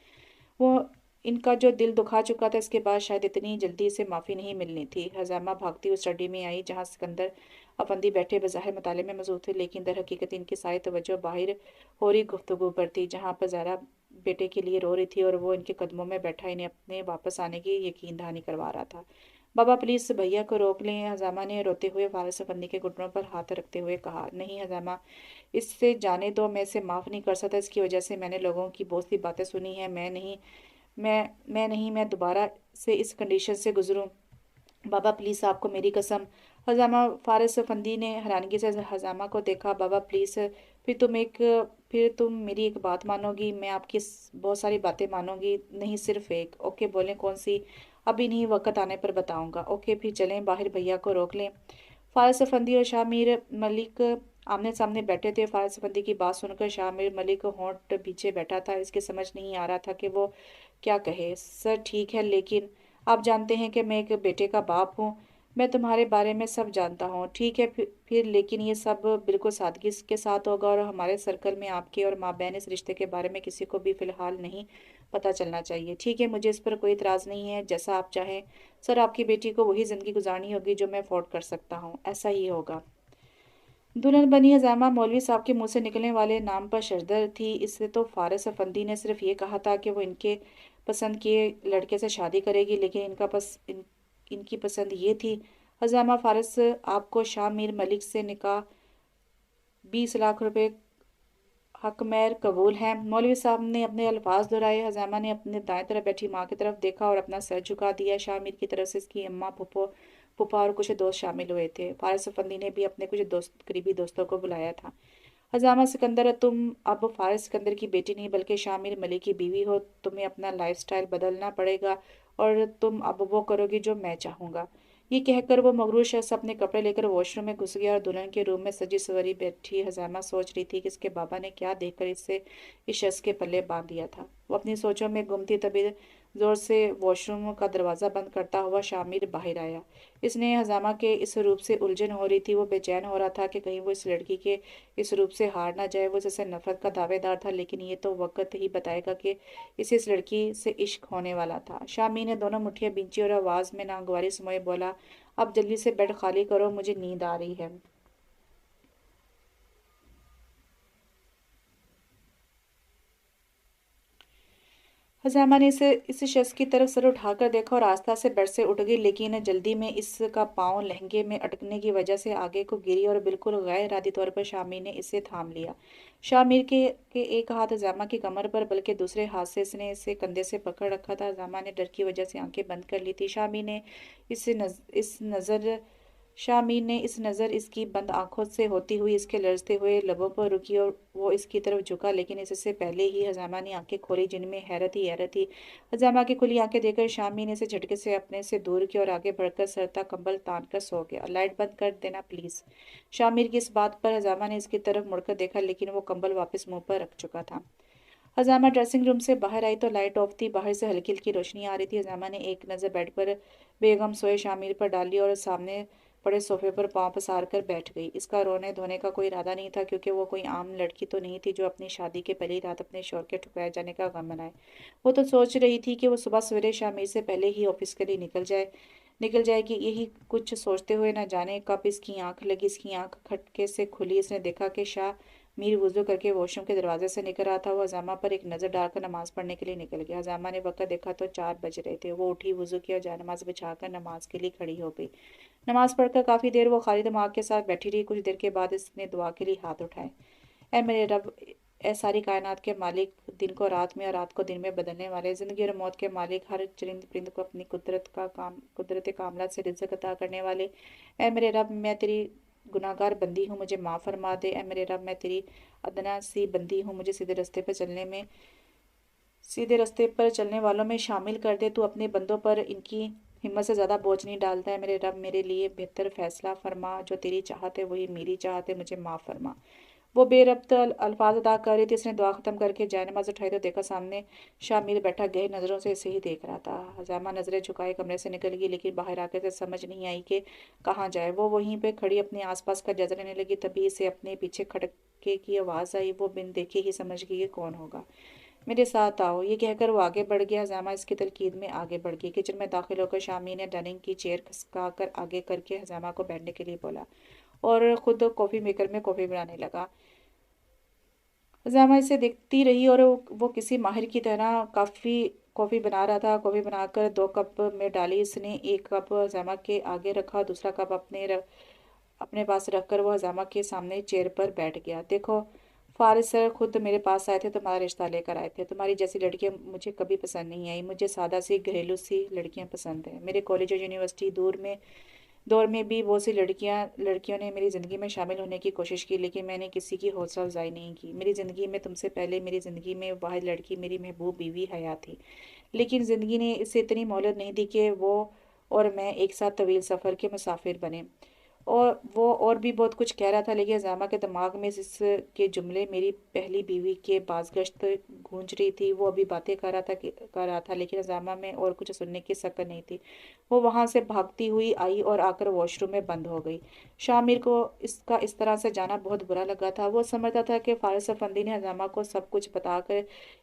वो इनका जो दिल दुखा चुका था, इसके बाद शायद इतनी जल्दी इसे माफ़ी नहीं मिलनी थी। हज़ामा भागती उस स्टडी में आई जहाँ सिकंदर अफंदी बैठे बज़ाहिर मुताले में मसरूफ़ थे, लेकिन दर हकीकत इनकी सारी तवज्जो बाहर हो रही गुफ्तगू पर थी। जहाँ पर ज़हरा बेटे के लिए रो रही थी और वो इनके कदमों में बैठा इन्हें अपने वापस आने की यकीन दहानी करवा रहा था। बाबा प्लीज़ भैया को रोक लें, हज़ामा ने रोते हुए फारिस अफंदी के घुटनों पर हाथ रखते हुए कहा। नहीं हज़ामा, इससे जाने दो। मैं इसे माफ़ नहीं कर सकता। इसकी वजह से मैंने लोगों की बहुत सी बातें सुनी हैं। मैं दोबारा से इस कंडीशन से गुजरूं। बाबा प्लीज़, आपको मेरी कसम। हजामा फारिस फंदी ने हैरानगी से हजामा को देखा। बाबा प्लीज़, फिर तुम मेरी एक बात मानोगी? मैं आपकी बहुत सारी बातें मानूंगी, नहीं सिर्फ एक। ओके बोलें, कौन सी? अभी नहीं, वक्त आने पर बताऊंगा। ओके फिर चलें बाहर, भैया को रोक लें। फारिस अफंदी और शाह मीर मलिक आमने सामने बैठे थे। फारिस अफंदी की बात सुनकर शाह मीर मलिक होंठ पीछे बैठा था। इसके समझ नहीं आ रहा था कि वो क्या कहे। सर ठीक है, लेकिन आप जानते हैं कि मैं एक बेटे का बाप हूँ। मैं तुम्हारे बारे में सब जानता हूँ। ठीक है फिर लेकिन ये सब बिल्कुल सादगी के साथ होगा, और हमारे सर्कल में आपके और माँ बहन इस रिश्ते के बारे में किसी को भी फिलहाल नहीं पता चलना चाहिए। ठीक है, मुझे इस पर कोई इतराज़ नहीं है, जैसा आप चाहें। सर आपकी बेटी को वही ज़िंदगी गुजारनी होगी जो मैं अफोर्ड कर सकता हूँ, ऐसा ही होगा। दुल्हन बनी हज़ैमा मौलवी साहब के मुंह से निकलने वाले नाम पर शर्दर थी। इससे तो फारिस अफंदी ने सिर्फ ये कहा था कि वो इनके पसंद किए लड़के से शादी करेगी, लेकिन इनकी पसंद ये थी। हज़ैमा फारिस, आपको शाह मीर मलिक से निकाह 20 लाख रुपए हक महर कबूल है। मौलवी साहब ने अपने अल्फाज दोहराए। हज़ैमा ने अपने दाएं तरफ बैठी माँ की तरफ देखा और अपना सर झुका दिया। शामिर की तरफ से इसकी अम्मा, फूफा और कुछ दोस्त शामिल हुए थे। फारिस अफंदी ने भी अपने कुछ करीबी दोस्तों को बुलाया था। हज़ामा सिकंदर, तुम अब फारिस सिकंदर की बेटी नहीं बल्कि शामिर मलिक की बीवी हो। तुम्हें अपना लाइफस्टाइल बदलना पड़ेगा और तुम अब वो करोगी जो मैं चाहूँगा। ये कहकर वो मगरूर शख्स अपने कपड़े लेकर वॉशरूम में घुस गया और दुल्हन के रूम में सजी सवरी बैठी हज़ामा सोच रही थी कि इसके बाबा ने क्या देखकर इस शख्स के पल्ले बांध दिया था। वो अपनी सोचों में गुम थी, तभी زور سے واش روم کا دروازہ بند کرتا ہوا شامر باہر آیا۔ اس نے ہزامہ کے اس روپ سے الجھن ہو رہی تھی، وہ بے چین ہو رہا تھا کہ کہیں وہ اس لڑکی کے اس روپ سے ہار نہ جائے۔ وہ جس سے نفرت کا دعوے دار تھا، لیکن یہ تو وقت ہی بتائے گا کہ اسے اس لڑکی سے عشق ہونے والا تھا۔ شامر نے دونوں مٹھیاں بھینچی اور آواز میں ناگواری سموئے بولا، اب جلدی سے بیڈ خالی کرو، مجھے نیند آ رہی ہے۔ ہزامہ نے اس شخص کی طرف سر اٹھا کر دیکھا اور آہستہ سے بیڈ سے اٹھ گئی، لیکن جلدی میں اس کا پاؤں لہنگے میں اٹکنے کی وجہ سے آگے کو گری اور بالکل غیر ارادی طور پر شامر نے اسے تھام لیا۔ شامر کے ایک ہاتھ ہزامہ کی کمر پر بلکہ دوسرے ہاتھ سے اس نے اسے کندھے سے پکڑ رکھا تھا۔ ہزامہ نے ڈر کی وجہ سے آنکھیں بند کر لی تھی۔ شامر نے اس نظر اس کی بند آنکھوں سے ہوتی ہوئی اس کے لرزتے ہوئے لبوں پر رکی اور وہ اس کی طرف جھکا، لیکن اس سے پہلے ہی ہزامہ نے آنکھیں کھولی جن میں حیرت ہی حیرت تھی۔ ہزامہ کی کھلی آنکھیں دیکھ کر شامر نے اسے جھٹکے سے اپنے سے دور کیا اور آگے بڑھ کر سر تک کمبل تان کر سو گیا۔ لائٹ بند کر دینا پلیز۔ شامر کی اس بات پر ہزامہ نے اس کی طرف مڑ کر دیکھا، لیکن وہ کمبل واپس منہ پر رکھ چکا تھا۔ ہزامہ ڈریسنگ روم سے باہر آئی تو لائٹ آف تھی، باہر سے ہلکی ہلکی روشنی آ رہی تھی۔ ہزامہ نے ایک نظر بیڈ پر بے غم سوئے شامر پر ڈالی اور سامنے پڑے صوفے پر پاؤں پسار کر بیٹھ گئی۔ اس کا رونے دھونے کا کوئی ارادہ نہیں تھا، کیونکہ وہ کوئی عام لڑکی تو نہیں تھی جو اپنی شادی کے پہلی رات اپنے شوہر کے ٹھکرائے جانے کا غم منائے۔ وہ تو سوچ رہی تھی کہ وہ صبح سویرے شامر سے پہلے ہی آفس کے لیے نکل جائے گی۔ یہی کچھ سوچتے ہوئے نہ جانے کب اس کی آنکھ لگی۔ اس کی آنکھ کھٹکے سے کھلی۔ اس نے دیکھا کہ شاہ میر وضو کر کے واش روم کے دروازے سے نکل رہا تھا۔ وہ ہزامہ پر ایک نظر ڈال کر نماز پڑھنے کے لیے نکل گیا۔ ہزامہ نے وقت دیکھا تو 4 بج رہے تھے۔ وہ اٹھی، وضو کیا اور جائے نماز بچھا کر نماز کے لیے کھڑی ہو گئی۔ نماز پڑھ کر کافی دیر وہ خالی دماغ کے ساتھ بیٹھی رہی۔ کچھ دیر کے بعد اس نے دعا کے لیے ہاتھ اٹھائے۔ اے میرے رب، اے ساری کائنات کے مالک، دن کو رات میں اور رات کو دن میں بدلنے والے، زندگی اور موت کے مالک، ہر چرند پرند کو اپنی قدرت کاملہ سے رزق عطا کرنے والے، اے میرے رب میں تیری گناہگار بندی ہوں، مجھے معاف فرما دے۔ اے میرے رب میں تیری ادنا سی بندی ہوں، مجھے سیدھے رستے پر چلنے والوں میں شامل کر دے۔ تو اپنے بندوں پر ان کی ہمت سے زیادہ بوجھ نہیں ڈالتا ہے۔ میرے رب میرے لیے بہتر فیصلہ فرما، جو تیری چاہت ہے وہی میری چاہت ہے، مجھے معاف فرما۔ وہ بے ربط الفاظ ادا کر رہی تھی۔ اس نے دعا ختم کر کے جائے نماز اٹھائی تو دیکھا سامنے شامر بیٹھا گہری نظروں سے اسے ہی دیکھ رہا تھا۔ ہزامہ نظریں جھکائے کمرے سے نکل گئی، لیکن باہر آ کے سمجھ نہیں آئی کہ کہاں جائے۔ وہ وہیں پہ کھڑی اپنے آس پاس کا جائزہ لینے لگی، تبھی اسے اپنے پیچھے کھٹکے کی آواز آئی۔ وہ بن دیکھے ہی سمجھ گئی کہ کون ہوگا۔ میرے ساتھ آؤ، یہ کہہ کر وہ آگے بڑھ گیا۔ ہزامہ اس کی تلقین میں آگے بڑھ گئی۔ کچن میں داخل ہو کر شامر نے ڈائننگ کی چیئر کھسکا کر آگے کر کے ہزامہ کو بیٹھنے کے لیے بولا اور خود کافی میکر میں کافی بنانے لگا۔ ہزامہ اسے دیکھتی رہی اور وہ کسی ماہر کی طرح کافی بنا رہا تھا۔ کافی بنا کر 2 کپ میں ڈالی۔ اس نے ایک کپ ہزامہ کے آگے رکھا، دوسرا کپ اپنے پاس رکھ کر وہ ہزامہ کے سامنے چیئر پر بیٹھ گیا۔ دیکھو فارغ سر خود میرے پاس آئے تھے، تمہارا رشتہ لے کر آئے تھے۔ تمہاری جیسی لڑکیاں مجھے کبھی پسند نہیں آئی، مجھے سادہ سی گھریلو سی لڑکیاں پسند ہیں۔ میرے کالج اور یونیورسٹی دور میں بھی بہت سی لڑکیوں نے میری زندگی میں شامل ہونے کی کوشش کی، لیکن میں نے کسی کی حوصلہ افزائی نہیں کی۔ میری زندگی میں تم سے پہلے میری زندگی میں واحد لڑکی میری محبوب بیوی حیا تھی، لیکن زندگی نے اسے اتنی مہلت نہیں دی کہ وہ اور میں ایک ساتھ طویل سفر کے مسافر بنے۔ اور وہ اور بھی بہت کچھ کہہ رہا تھا، لیکن ہزامہ کے دماغ میں اس کے جملے میری پہلی بیوی کے بازگشت گونج رہی تھی۔ وہ ابھی باتیں کر رہا تھا لیکن ہزامہ میں اور کچھ سننے کی سکت نہیں تھی۔ وہ وہاں سے بھاگتی ہوئی آئی اور آ کر واش روم میں بند ہو گئی۔ شامر کو اس کا اس طرح سے جانا بہت برا لگا تھا۔ وہ سمجھتا تھا کہ فارغ افندی نے ہزامہ کو سب کچھ بتا کر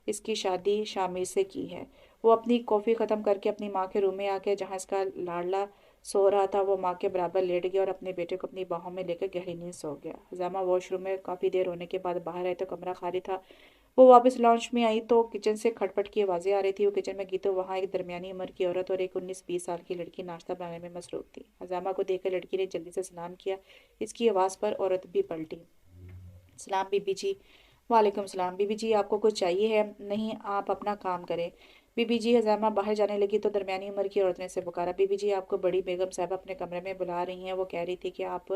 اس کی شادی شامر سے کی ہے۔ وہ اپنی کافی ختم کر کے اپنی ماں کے روم میں آ کے جہاں اس کا لاڈلا سو رہا تھا، وہ ماں کے برابر لیٹ گیا اور اپنے بیٹے کو اپنی باہوں میں لے کر گہری نیند سو گیا۔ ہزامہ واش روم میں کافی دیر ہونے کے بعد باہر آئی تو کمرہ خالی تھا۔ وہ واپس لاؤنج میں آئی تو کچن سے کھٹ پٹ کی آوازیں آ رہی تھی۔ وہ کچن میں گئی تو وہاں ایک درمیانی عمر کی عورت اور ایک 19-20 سال کی لڑکی ناشتہ بنانے میں مصروف تھی۔ ہزامہ کو دیکھ کر لڑکی نے جلدی سے سلام کیا۔ اس کی آواز پر عورت بھی پلٹی۔ سلام بی بی جی۔ وعلیکم السلام۔ بی بی جی آپ کو کچھ چاہیے ہے؟ نہیں، آپ اپنا کام کریں۔ Be B G. ہزامہ باہر جانے لگی تو درمیانی عمر کی عورت نے اسے پکارا۔ بی بی جی آپ کو بڑی بیگم صاحبہ اپنے کمرے میں بلا رہی ہیں، وہ کہہ رہی تھی کہ آپ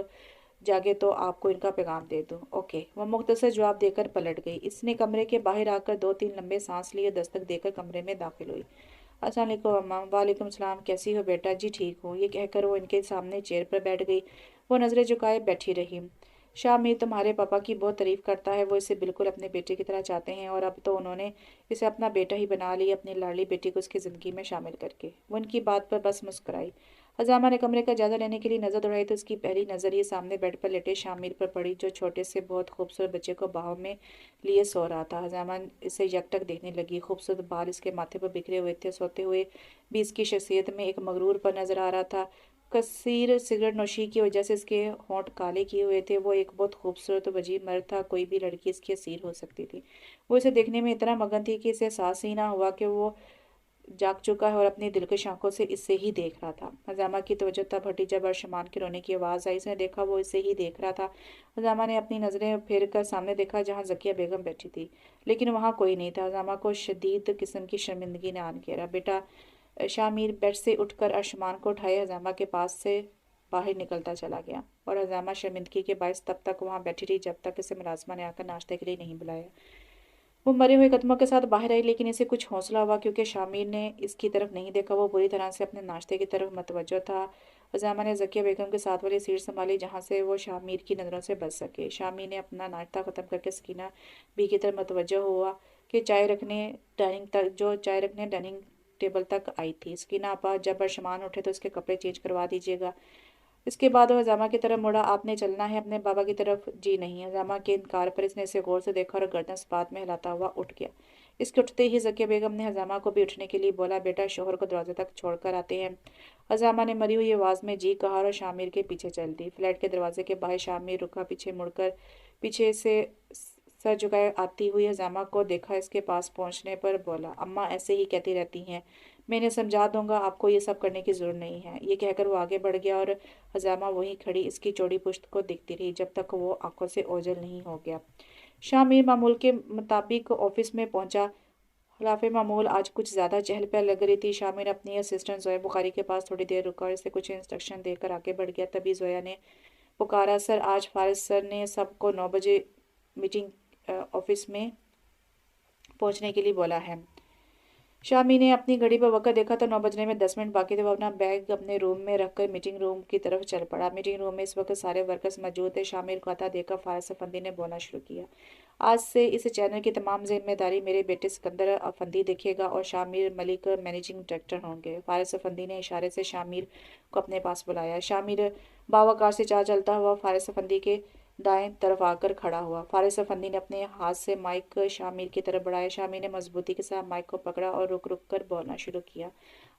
جاگے تو آپ کو ان کا پیغام دے دوں۔ اوکے۔ وہ مختصر جواب دے کر پلٹ گئی۔ اس نے کمرے کے باہر آ کر 2-3 لمبے سانس لیے، دستک دے کر کمرے میں داخل ہوئی۔ السلام علیکم اماں۔ وعلیکم السلام، کیسی ہو بیٹا؟ جی ٹھیک ہوں۔ یہ کہہ کر وہ ان کے سامنے چیئر پر بیٹھ گئی۔ وہ نظریں جھکائے بیٹھی رہی۔ शामिर तुम्हारे पापा की बहुत तारीफ करता है, वो इसे बिल्कुल अपने बेटे की तरह चाहते हैं और अब तो उन्होंने इसे अपना बेटा ही बना लिया, अपनी लाडली बेटी को उसकी ज़िंदगी में शामिल करके। वो उनकी बात पर बस मुस्कुराई। अजामा ने कमरे का जायजा लेने के लिए नजर दौड़ाई तो उसकी पहली नजर ये सामने बेड पर लेटे शामिर पर पड़ी, जो छोटे से बहुत खूबसूरत बच्चे को बाहों में लिए सो रहा था। अजामा इसे यकटक देखने लगी। खूबसूरत बाल इसके माथे पर बिखरे हुए थे, सोते हुए भी इसकी शख्सियत में एक मगरूर पर नजर आ रहा था। कसीर सिगरेट नोशी की वजह से इसके होंठ काले किए हुए थे। वो एक बहुत खूबसूरत वजीब मर्द था, कोई भी लड़की इसकी असीर हो सकती थी। वो इसे देखने में इतना मगन थी कि इसे एहसास ही ना हुआ कि वो जाग चुका है और अपनी दिलकश आंखों से इसे ही देख रहा था। अजामा की तवज्जो तब हटी जब अर्शमान के रोने की आवाज़ आई। इसने देखा वो इसे ही देख रहा था। अजामा ने अपनी नज़रें फेर कर सामने देखा जहाँ जकिया बेगम बैठी थी, लेकिन वहाँ कोई नहीं था। अजामा को शदीद किस्म की शर्मिंदगी ने आन घेरा। बेटा, शामिर बेड से उठकर अर्शमान को उठाए हजामा के पास से बाहर निकलता चला गया और हजामा शर्मिंदगी के बायस तब तक वहां बैठी रही जब तक इसे मुलाजमा ने आकर नाश्ते के लिए नहीं बुलाया। वो मरे हुए कदमों के साथ बाहर आई, लेकिन इसे कुछ हौसला हुआ क्योंकि शामिर ने इसकी तरफ नहीं देखा। वो बुरी तरह से अपने नाश्ते की तरफ मतवज्जो था। अजामा ने जकिया बेगम के साथ वाली सीट संभाली जहां से वो शामिर की नज़रों से बच सके। शामिर ने अपना नाश्ता खत्म करके सकीना बी की तरफ मतवज्जो हुआ कि चाय रखने डाइनिंग टेबल तक आई थी। सकीना आपा, जब अर्शमान उठे तो उसके कपड़े चेंज करवा दीजिएगा। इसके बाद वो हजामा की तरफ मुड़ा। आपने चलना है अपने बाबा की तरफ? जी नहीं। हजामा के इनकार पर इसने इसे गौर से देखा और गर्दन सपात में हिलाता हुआ उठ गया। इसके उठते ही जकिया बेगम ने हजामा को भी उठने के लिए बोला। बेटा, शोहर को दरवाजे तक छोड़कर आते हैं। हजामा ने मरी हुई आवाज में जी कहा और शामिर के पीछे चल दी। फ्लैट के दरवाजे के बाहर शामिर रुका, पीछे मुड़कर पीछे से सर झुकाए आती हुई हजामा को देखा। इसके पास पहुंचने पर बोला, अम्मा ऐसे ही कहती रहती हैं, मैंने समझा दूंगा, आपको ये सब करने की जरूरत नहीं है। ये कहकर वो आगे बढ़ गया और हजामा वहीं खड़ी इसकी चौड़ी पुश्त को देखती रही जब तक वो आंखों से ओझल नहीं हो गया। शामिर मामूल के मुताबिक ऑफिस में पहुंचा। खिलाफ मामूल आज कुछ ज्यादा चहल पहल लग रही थी। शामिर अपनी असिस्टेंट जोया बुखारी के पास थोड़ी देर रुका और इसे कुछ इंस्ट्रक्शन देकर आगे बढ़ गया। तभी जोया ने पुकारा, सर, आज फारिस सर ने सबको 9 बजे मीटिंग ऑफिस में पहुंचने के लिए बोला है। शामी ने अपनी घड़ी पर वक्त देखा तो 9 बजने में 10 मिनट बाकी थे। वो अपना बैग अपने रूम में रखकर मीटिंग रूम की तरफ चल पड़ा। मीटिंग रूम में इस वक्त सारे वर्कर्स मौजूद थे। शामिर को आता देखकर फारिस अफंदी ने बोलना शुरू किया, आज से इस चैनल की तमाम जिम्मेदारी मेरे बेटे सिकंदर अफंदी देखेगा और शामिर मलिक मैनेजिंग डायरेक्टर होंगे। फारिस अफंदी ने इशारे से शामिर को अपने पास बुलाया। शामिर बावकार से चाल चलता हुआ फारिस अफंदी के दाएं तरफ आकर खड़ा हुआ। फारिस अफंदी ने अपने हाथ से माइक शामिर की तरफ बढ़ाया। शामिर ने मजबूती के साथ माइक को पकड़ा और रुक रुक कर बोलना शुरू किया,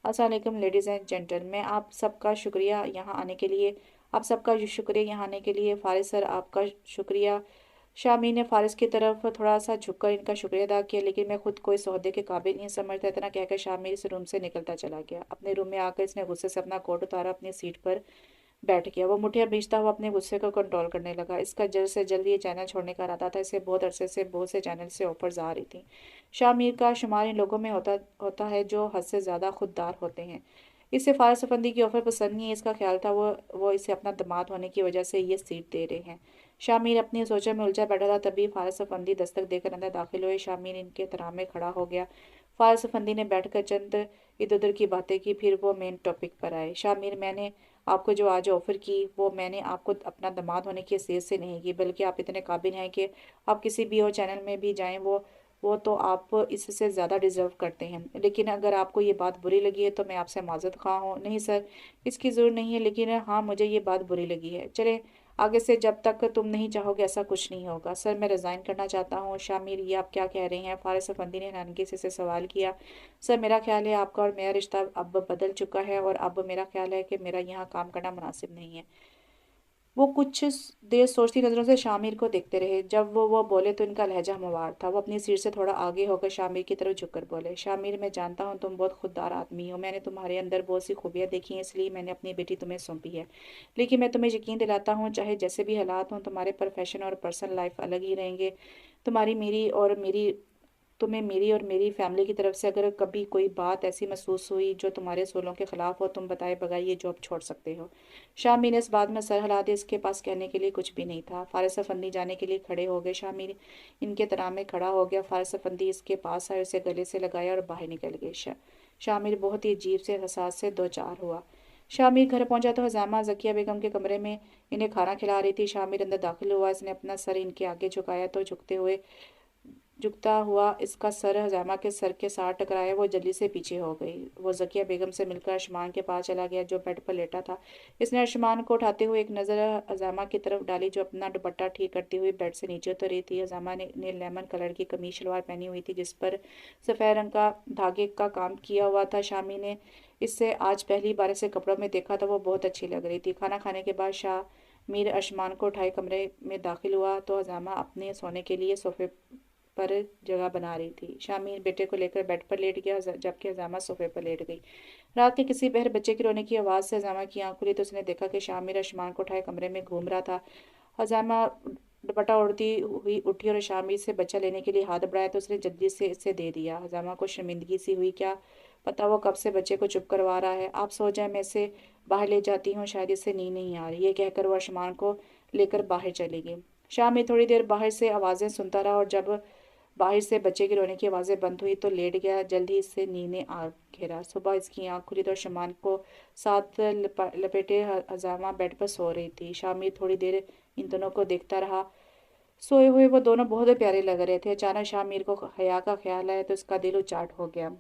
अस्सलाम वालेकुम लेडीज़ एंड जेंटलमैन, आप सबका शुक्रिया यहाँ आने के लिए। आप सबका शुक्रिया यहाँ आने के लिए। फारिस सर, आपका शुक्रिया। शामिर ने फारिस की तरफ थोड़ा सा झुककर इनका शुक्रिया अदा किया, लेकिन मैं खुद को इस ओहदे के काबिल नहीं समझता। इतना कहकर शामिर इस रूम से निकलता चला गया। अपने रूम में आकर इसने गुस्से से अपना कोट उतारा, अपनी सीट पर बैठ गया। वो मुठियां भींचता हुआ अपने गुस्से को कंट्रोल करने लगा। इसका जल्द से जल्द ये चैनल छोड़ने का इरादा था। इसे बहुत अरसे से बहुत से चैनल से ऑफर्स आ रही थी। शामिर का शुमार इन लोगों में होता है जो हद से ज़्यादा खुददार होते हैं। इसे फारिस अफंदी की ऑफर पसंद नहीं है। इसका ख्याल था वो इसे अपना दामाद होने की वजह से ये सीट दे रहे हैं। शामिर अपनी सोचों में उलझा बैठा था, तभी फारिस अफंदी दस्तक देकर अंदर दाखिल हुए। शामिर इनके तराम में खड़ा हो गया। फारिस अफंदी ने बैठकर चंद इधर उधर की बातें की, फिर वो मेन टॉपिक पर आए। शामिर, मैंने आपको जो आज ऑफ़र की वो मैंने आपको अपना दामाद होने की हैसियत से नहीं की, बल्कि आप इतने काबिल हैं कि आप किसी भी और चैनल में भी जाएं, वो तो आप इससे ज़्यादा डिज़र्व करते हैं। लेकिन अगर आपको ये बात बुरी लगी है तो मैं आपसे माज़रत ख़्वाह हूँ। नहीं सर, इसकी ज़रूरत नहीं है, लेकिन हाँ, मुझे ये बात बुरी लगी है। चले, आगे से जब तक तुम नहीं चाहोगे ऐसा कुछ नहीं होगा। सर, मैं रिज़ाइन करना चाहता हूँ। शामिर, ये आप क्या कह रहे हैं? फारिस अफंदी ने हैरानगी से सवाल किया। सर, मेरा ख्याल है आपका और मेरा रिश्ता अब बदल चुका है और अब मेरा ख्याल है कि मेरा यहाँ काम करना मुनासिब नहीं है। वो कुछ देर सोचती नजरों से शामिर को देखते रहे। जब वो बोले तो इनका लहजा हमवार था। वो अपनी सीट से थोड़ा आगे होकर शामिर की तरफ झुककर बोले, शामिर, मैं जानता हूँ तुम बहुत खुददार आदमी हो। मैंने तुम्हारे अंदर बहुत सी खूबियाँ देखी हैं, इसलिए मैंने अपनी बेटी तुम्हें सौंपी है। लेकिन मैं तुम्हें यकीन दिलाता हूँ, चाहे जैसे भी हालात हों, तुम्हारे प्रोफेशन और पर्सनल लाइफ अलग ही रहेंगे। तुम्हारी मेरी और मेरी तुम्हें मेरी और मेरी फैमिली की तरफ से अगर कभी कोई बात ऐसी महसूस हुई जो तुम्हारे सोलों के खिलाफ हो, तुम बताए बगैर ये जॉब छोड़ सकते हो। शामिर ने इस बात में सर हिला दिया। इसके पास कहने के लिए कुछ भी नहीं था। फारिस अफंदी जाने के लिए खड़े हो गए। शामिर इनके तराम में खड़ा हो गया। फारिस अफंदी इसके पास आए, उसे गले से लगाया और बाहर निकल गए। शामिर बहुत ही अजीब से एहसास से दो चार हुआ। शामिर घर पहुंचा तो हजामा जकिया बेगम के कमरे में इन्हें खाना खिला रही थी। शामिर अंदर दाखिल हुआ, इसने अपना सर इनके आगे झुकाया तो झुकता हुआ इसका सर हजामा के सर के साथ टकराया। वो जल्दी से पीछे हो गई। वो जकिया बेगम से मिलकर अर्शमान के पास चला गया जो बेड पर लेटा था। इसने अर्शमान को उठाते हुए एक नज़र हजामा की तरफ डाली जो अपना दुपट्टा ठीक करती हुई बेड से नीचे उतर रही थी। हजामा ने लेमन कलर की कमीज शलवार पहनी हुई थी जिस पर सफ़ेद रंग का धागे का काम किया हुआ था। शामी ने इससे आज पहली बार इसे कपड़ों में देखा था। वो बहुत अच्छी लग रही थी। खाना खाने के बाद शाह मीर अर्शमान को उठाए कमरे में दाखिल हुआ तो हजामा अपने सोने के लिए सोफे पर जगह बना रही थी। शामीर बेटे को लेकर बेड पर लेट गया जबकि हजामा सोफे पर लेट गई। रात के किसी पहर बच्चे की रोने की आवाज़ से हजामा की आंख खुली तो उसने देखा कि शामिर अर्शमान को उठाए कमरे में घूम रहा था। हजामा दुपट्टा ओढ़ती हुई उठी और शामिर से बच्चा लेने के लिए हाथ बढ़ाया तो उसने जल्दी से इसे दे दिया। हजामा को शर्मिंदगी सी हुई, क्या पता वो कब से बच्चे को चुप करवा रहा है। आप सो जाए, मैं इसे बाहर ले जाती हूँ, शायद इसे नींद नहीं आ रही। ये कहकर वो अर्शमान को लेकर बाहर चली गई। शामिर थोड़ी देर बाहर से आवाज़ें सुनता रहा और जब बाहर से बच्चे की रोने की आवाज़ें बंद हुई तो लेट गया। जल्दी इससे नींद ने आ घेरा। सुबह इसकी आंख खुली तो शमान को साथ लपेटे हजामा बेड पर सो रही थी। शामिर थोड़ी देर इन दोनों को देखता रहा। सोए हुए वो दोनों बहुत प्यारे लग रहे थे। अचानक शामिर को हया का ख्याल आया तो उसका दिल उचाट हो गया।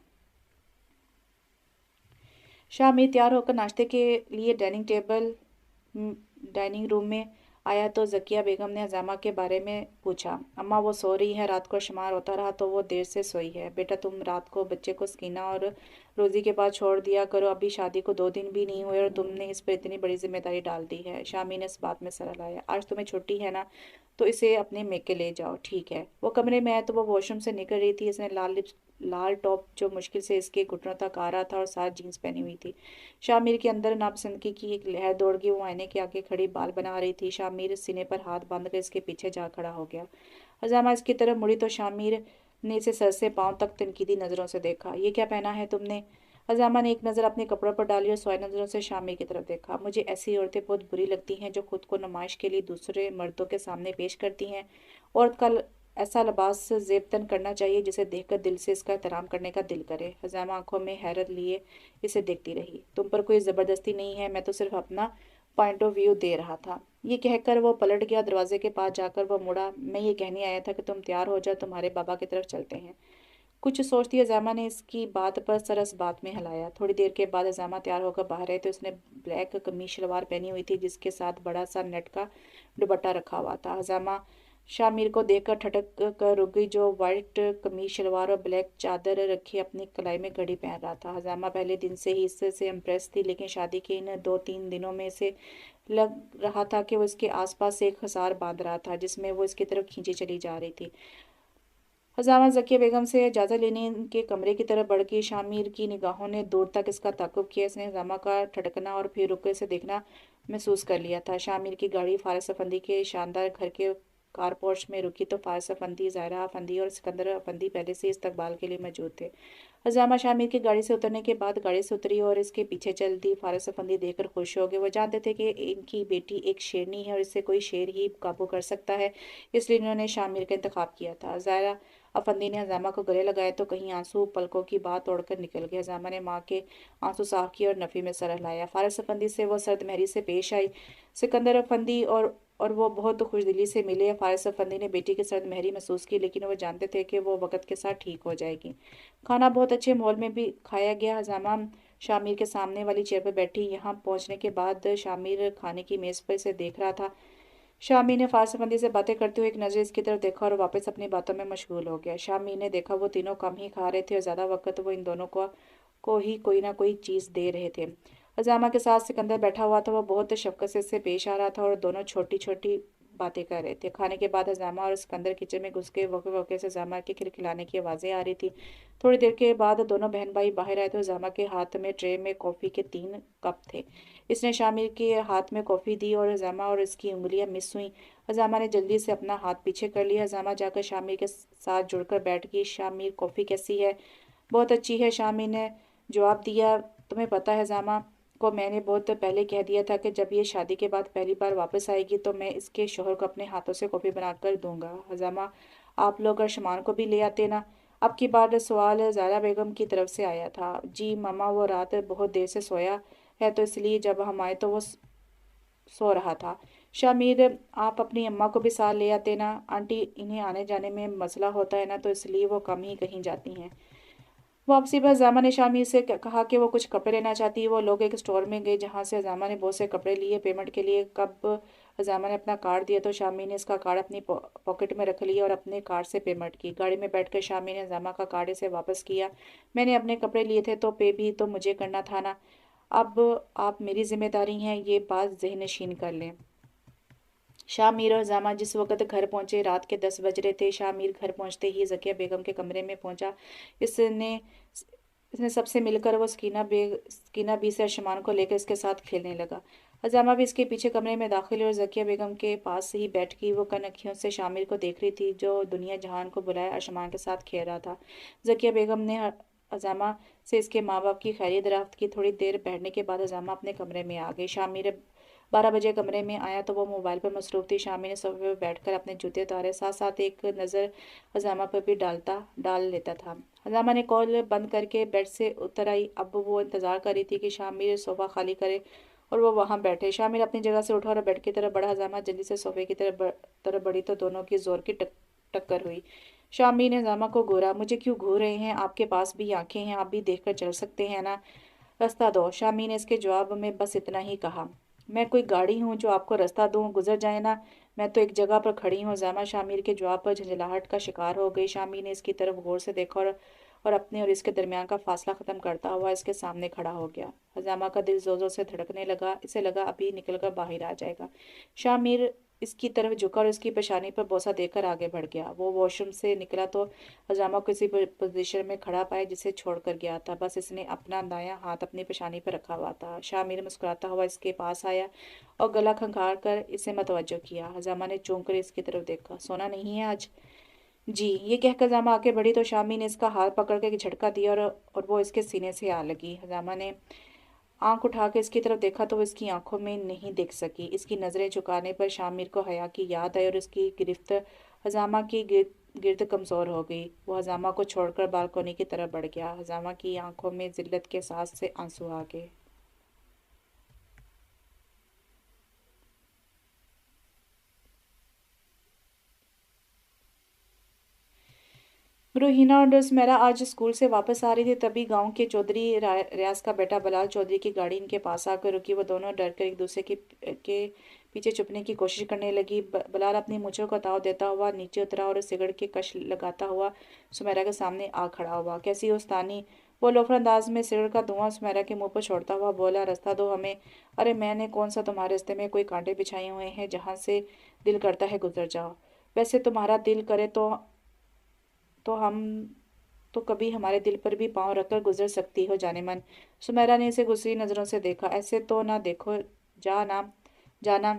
शामिर तैयार होकर नाश्ते के लिए डाइनिंग रूम में आया तो जकिया बेगम ने हजामा के बारे में पूछा। अम्मा वो सो रही है, रात को शुमार होता रहा तो वो देर से सोई है। बेटा तुम रात को बच्चे को स्कीना और रोजी के बाद छोड़ दिया करो, अभी शादी को 2 दिन भी नहीं हुए और तुमने इस पर इतनी बड़ी जिम्मेदारी डाल दी है। शामी ने इस बात में सर हिलाया। आज तुम्हें छुट्टी है ना, तो इसे अपने मेके ले जाओ, ठीक है। वो कमरे में आया तो वो वॉशरूम से निकल रही थी। इसने लाल टॉप जो मुश्किल से इसके घुटनों तक आ रहा था और साथ जीन्स पहनी हुई थी। शामिर के अंदर नापसंदगी की एक लहर दौड़ गई। वो आईने के आगे खड़ी बाल बना रही थी। शामिर सीने पर हाथ बांधकर इसके पीछे जा खड़ा हो गया। हजामा इसकी तरफ मुड़ी तो शामिर ने इसे सर से पांव तक तनकीदी नजरों से देखा। ये क्या पहना है तुमने? हजामा ने एक नज़र अपने कपड़ों पर डाली और सोए नज़रों से शामिर की तरफ देखा। मुझे ऐसी औरतें बहुत बुरी लगती हैं जो खुद को नुमाइश के लिए दूसरे मर्दों के सामने पेश करती हैं। औरत का ऐसा लिबास ज़ेब तन करना चाहिए जिसे देखकर दिल से इसका एहतराम करने का दिल करे। हजामा आंखों में हैरत लिए इसे देखती रही। तुम पर कोई ज़बरदस्ती नहीं है, मैं तो सिर्फ अपना पॉइंट ऑफ व्यू दे रहा था। ये कहकर वो पलट गया। दरवाजे के पास जाकर वो मुड़ा। मैं ये कहने आया था कि तुम तैयार हो जाओ, तुम्हारे बाबा की तरफ चलते हैं। कुछ सोचती अजामा ने इसकी बात पर सरस बात में हिलाया। थोड़ी देर के बाद अजामा तैयार होकर बाहर आई तो उसने ब्लैक कमीज शलवार पहनी हुई थी जिसके साथ बड़ा सा नेट का दुपट्टा रखा हुआ था। अजामा शामिर को देखकर ठटक कर रुक गई जो वाइट कमीज शलवार और ब्लैक चादर रखी अपनी कलाई में घड़ी पहन रहा था। हजामा पहले दिन से ही इससे से इम्प्रेस थी, लेकिन शादी के इन 2-3 दिनों में से लग रहा था कि वो इसके आसपास एक हसार बांध रहा था जिसमें वो इसकी तरफ खींची चली जा रही थी। हजामा जकिया बेगम से इजाज़त लेने के कमरे की तरफ बढ़ गई। शामिर की निगाहों ने दूर तक इसका ताक़ुब किया। इसने हजामा का ठटकना और फिर रुक कर इसे देखना महसूस कर लिया था। शामिर की गाड़ी फारिस अफंदी के शानदार घर के कार पोर्च में रुकी तो फारिस अफंदी, ज़ाहिरा अफंदी और सिकंदर अफंदी पहले से इस्तकबाल के लिए मौजूद थे। हजामा शामिर की गाड़ी से उतरने के बाद गाड़ी से उतरी और इसके पीछे चल दी। फारिस अफंदी देखकर खुश हो गए। वो जानते थे कि इनकी बेटी एक शेरनी है और इससे कोई शेर ही काबू कर सकता है, इसलिए इन्होंने शामिर का इंतखाब किया था। ज़ाहिरा अफंदी ने हजामा को गले लगाए तो कहीं आंसू पलकों की बात तोड़कर निकल गए। हजामा ने माँ के आंसू साफ किए और नफ़ी में सर हिलाया। फारिस अफंदी से वो सर्द महरी से पेश आई। सिकंदर अफंदी और वो बहुत खुशदिली से मिले। फारिस अफंदी ने बेटी की सर्द महरी महसूस की, लेकिन वो जानते थे कि वो वक़्त के साथ ठीक हो जाएगी। खाना बहुत अच्छे माहौल में भी खाया गया। हजामा शामिर के सामने वाली चेयर पर बैठी। यहाँ पहुँचने के बाद शामिर खाने की मेज़ पर इसे देख रहा था। शामी ने फारसबंदी से बातें करते हुए एक नज़र इसकी तरफ देखा और वापस अपनी बातों में मशगूल हो गया। शामी ने देखा वो तीनों कम ही खा रहे थे और ज़्यादा वक्त वो इन दोनों को ही कोई ना कोई चीज़ दे रहे थे। अजामा के साथ सिकंदर बैठा हुआ था। वो बहुत शफकत से इससे पेश आ रहा था और दोनों छोटी छोटी बातें कर रहे थे। खाने के बाद अजामा और सिकंदर किचन में घुस के वक्फे वक्फे से अजामा के खिलखिलाने की आवाज़ें आ रही थी। थोड़ी देर के बाद दोनों बहन भाई बाहर आए तो अजामा के हाथ में ट्रे में कॉफ़ी के 3 कप थे। इसने शामिर के हाथ में कॉफ़ी दी और अजामा और इसकी उंगलियां मिस हुई। अजामा ने जल्दी से अपना हाथ पीछे कर लिया। अजामा जाकर शामिर के साथ जुड़कर बैठ गई। शामिर कॉफ़ी कैसी है? बहुत अच्छी है, शामिर ने जवाब दिया। तुम्हें पता है अजामा को मैंने बहुत पहले कह दिया था कि जब ये शादी के बाद पहली बार वापस आएगी तो मैं इसके शोहर को अपने हाथों से कॉफ़ी बनाकर दूंगा। अजामा आप लोग अर्शमान को भी ले आते ना। अब की बार सवाल ज़ारा बेगम की तरफ से आया था। जी मामा, वो रात बहुत देर से सोया है तो इसलिए जब हम आए तो वो सो रहा था। शामिर, आप अपनी अम्मा को भी साथ ले आते ना, आंटी इन्हें आने जाने में मसला होता है ना, तो इसलिए वो कम ही कहीं जाती हैं। वापसी पर अज़ामा ने शामिर से कहा कि वो कुछ कपड़े लेना चाहती है। वो लोग एक स्टोर में गए जहाँ से अज़ामा ने बहुत से कपड़े लिए पेमेंट के लिए। कब अज़ामा ने अपना कार्ड दिया तो शामिर ने इसका कार्ड अपनी पॉकेट में रख लिया और अपने कार्ड से पेमेंट की। गाड़ी में बैठकर शामिर ने अज़ामा का कार्ड इसे वापस किया। मैंने अपने कपड़े लिए थे तो पे भी तो मुझे करना था ना। अब आप मेरी जिम्मेदारी हैं, ये बात ज़हन नशीन कर लें। शामिर और जामा जिस वक्त घर पहुंचे रात के 10 बज रहे थे। शामिर घर पहुंचते ही जकिया बेगम के कमरे में पहुंचा। इसने इसने सबसे मिलकर वो स्कीना बी से अर्शमान को लेकर इसके साथ खेलने लगा। अजामा भी इसके पीछे कमरे में दाखिल हुई और जकिया बेगम के पास से ही बैठ गई। वो कनखियों से शामिर को देख रही थी जो दुनिया जहान को बुलाए अर्शमान के साथ खेल रहा था। जकिया बेगम ने अजामा से इसके माँ बाप की खैरियत दराफ्त की। थोड़ी देर बैठने के बाद अजामा अपने कमरे में आ गई। शामिर 12 बजे कमरे में आया तो वो मोबाइल पर मसरूफ थी। शामी ने सोफे पर बैठकर अपने जूते उतारे, साथ साथ एक नज़र अजामा पर भी डाल लेता था। अजामा ने कॉल बंद करके बेड से उतर आई। अब वो इंतज़ार कर रही थी कि शामिर सोफ़ा खाली करे और वो वहाँ बैठे। शामिर अपनी जगह से उठा और बेड की तरफ बढ़ा। अजामा जल्दी से सोफे की तरफ बढ़ी तो दोनों की जोर की टक्कर हुई। शामिर ने अजामा को घूरा। मुझे क्यों घूर रहे हैं? आपके पास भी आंखें हैं, आप भी देखकर चल सकते हैं ना। रास्ता दो। शामी ने इसके जवाब में बस इतना ही कहा। मैं कोई गाड़ी हूँ जो आपको रास्ता दूँ, गुजर जाए ना। मैं तो एक जगह पर खड़ी हूँ। ज़ैमा शामिर के जवाब पर झंझलाहट का शिकार हो गई। शामिर ने इसकी तरफ गौर से देखा और अपने और इसके दरमियान का फासला ख़त्म करता हुआ इसके सामने खड़ा हो गया। हजामा का दिल जोर जोर से धड़कने लगा। इसे लगा अभी निकलकर बाहर आ जाएगा। शामिर इसकी तरफ झुका और इसकी पेशानी पर बोसा देकर आगे बढ़ गया। वो वॉशरूम से निकला तो हजामा को किसी पोजीशन में खड़ा पाया जिसे छोड़कर गया था। बस इसने अपना दायां हाथ अपनी पेशानी पर रखा हुआ था। शामिर मुस्कुराता हुआ इसके पास आया और गला खंगार कर इसे मतवज्जो किया। हजामा ने चौंक कर इसकी तरफ देखा। सोना नहीं है आज? जी, ये कहकर हजामा आगे बढ़ी तो शामी ने इसका हाथ पकड़ के झटका दिया और वो इसके सीने से आ लगी। हजामा ने आंख उठा के इसकी तरफ देखा तो वो इसकी आंखों में नहीं देख सकी। इसकी नज़रें झुकाने पर शामिर को हया की याद आई और उसकी गिरफ्त हजामा की गिरद कमज़ोर हो गई। वो हजामा को छोड़कर बालकोनी की तरफ बढ़ गया। हजामा की आंखों में जिल्लत के सांस से आंसू आ गए। रोहिना और सुमेरा आज स्कूल से वापस आ रही थी तभी गांव के चौधरी रियाज का बेटा बलाल चौधरी की गाड़ी इनके पास आकर रुकी। वो दोनों डर कर एक दूसरे के पीछे छुपने की कोशिश करने लगी। बलाल अपनी मूंछों का ताव देता हुआ नीचे उतरा और सिगड़ के कश लगाता हुआ सुमेरा के सामने आ खड़ा हुआ। कैसी हो उस्तानी? वो लोफर अंदाज में सिगड़ का धुआं सुमेरा के मुंह पर छोड़ता हुआ बोला। रास्ता दो हमें। अरे मैंने कौन सा तुम्हारे रास्ते में कोई कांटे बिछाए हुए हैं जहाँ से दिल करता है गुजर जाओ। वैसे तुम्हारा दिल करे तो हम तो कभी हमारे दिल पर भी पाँव रखकर गुजर सकती हो जाने मन। सुमेरा ने इसे गुस्सी नजरों से देखा। ऐसे तो ना देखो, जा ना जाना।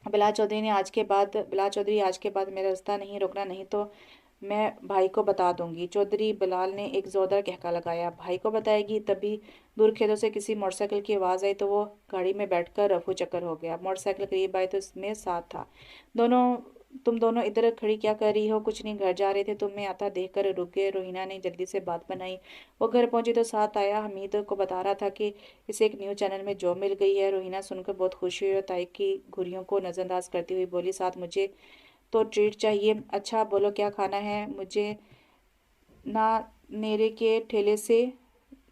बिला चौधरी आज के बाद मेरा रास्ता नहीं रोकना, नहीं तो मैं भाई को बता दूंगी। चौधरी बिलाल ने एक जोरदार कहका लगाया। भाई को बताएगी? तभी दूर खेतों से किसी मोटरसाइकिल की आवाज़ आई तो वो गाड़ी में बैठकर रफू चक्कर हो गया। मोटरसाइकिल करीब आई तो इसमें साथ था। दोनों तुम दोनों इधर खड़ी क्या कर रही हो? कुछ नहीं, घर जा रहे थे, तुम्हें आता देख कर रुक गए। रोहिना ने जल्दी से बात बनाई। वो घर पहुंची तो साथ आया हमीद को बता रहा था कि इसे एक न्यूज़ चैनल में जॉब मिल गई है। रोहिना सुनकर बहुत खुश हुई और ताई की घुरियों को नज़रअंदाज करती हुई बोली, साथ मुझे तो ट्रीट चाहिए। अच्छा बोलो क्या खाना है? मुझे ना नेरे के ठेले से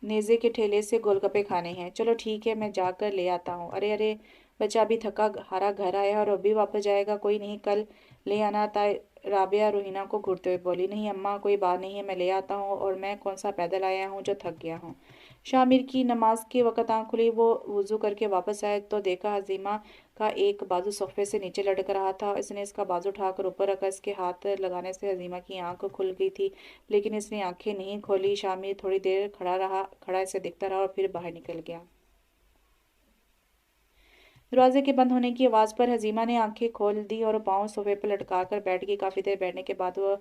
नेज़े के ठेले से गोलगप्पे खाने हैं। चलो ठीक है, मैं जाकर ले आता हूँ। अरे अरे, बच्चा अभी थका हारा घर आया और अभी वापस जाएगा? कोई नहीं, कल ले आना। ताई राबिया रोहिना को घूरते हुए बोली। नहीं अम्मा, कोई बात नहीं है, मैं ले आता हूँ। और मैं कौन सा पैदल आया हूँ जो थक गया हूँ। शामिर की नमाज के वक़्त आँख खुली। वो वज़ू करके वापस आए तो देखा हज़ीमा का एक बाजू सोफे से नीचे लटक रहा था। इसने इसका बाजू उठाकर ऊपर रखा। इसके हाथ लगाने से हज़ीमा की आंख खुल गई थी लेकिन इसने आंखें नहीं खोली। शामिर थोड़ी देर खड़ा इसे देखता रहा और फिर बाहर निकल गया। दरवाजे के बंद होने की आवाज़ पर हज़ीमा ने आंखें खोल दी और पाँव सोफे पर लटका कर बैठ गई। काफ़ी देर बैठने के बाद वह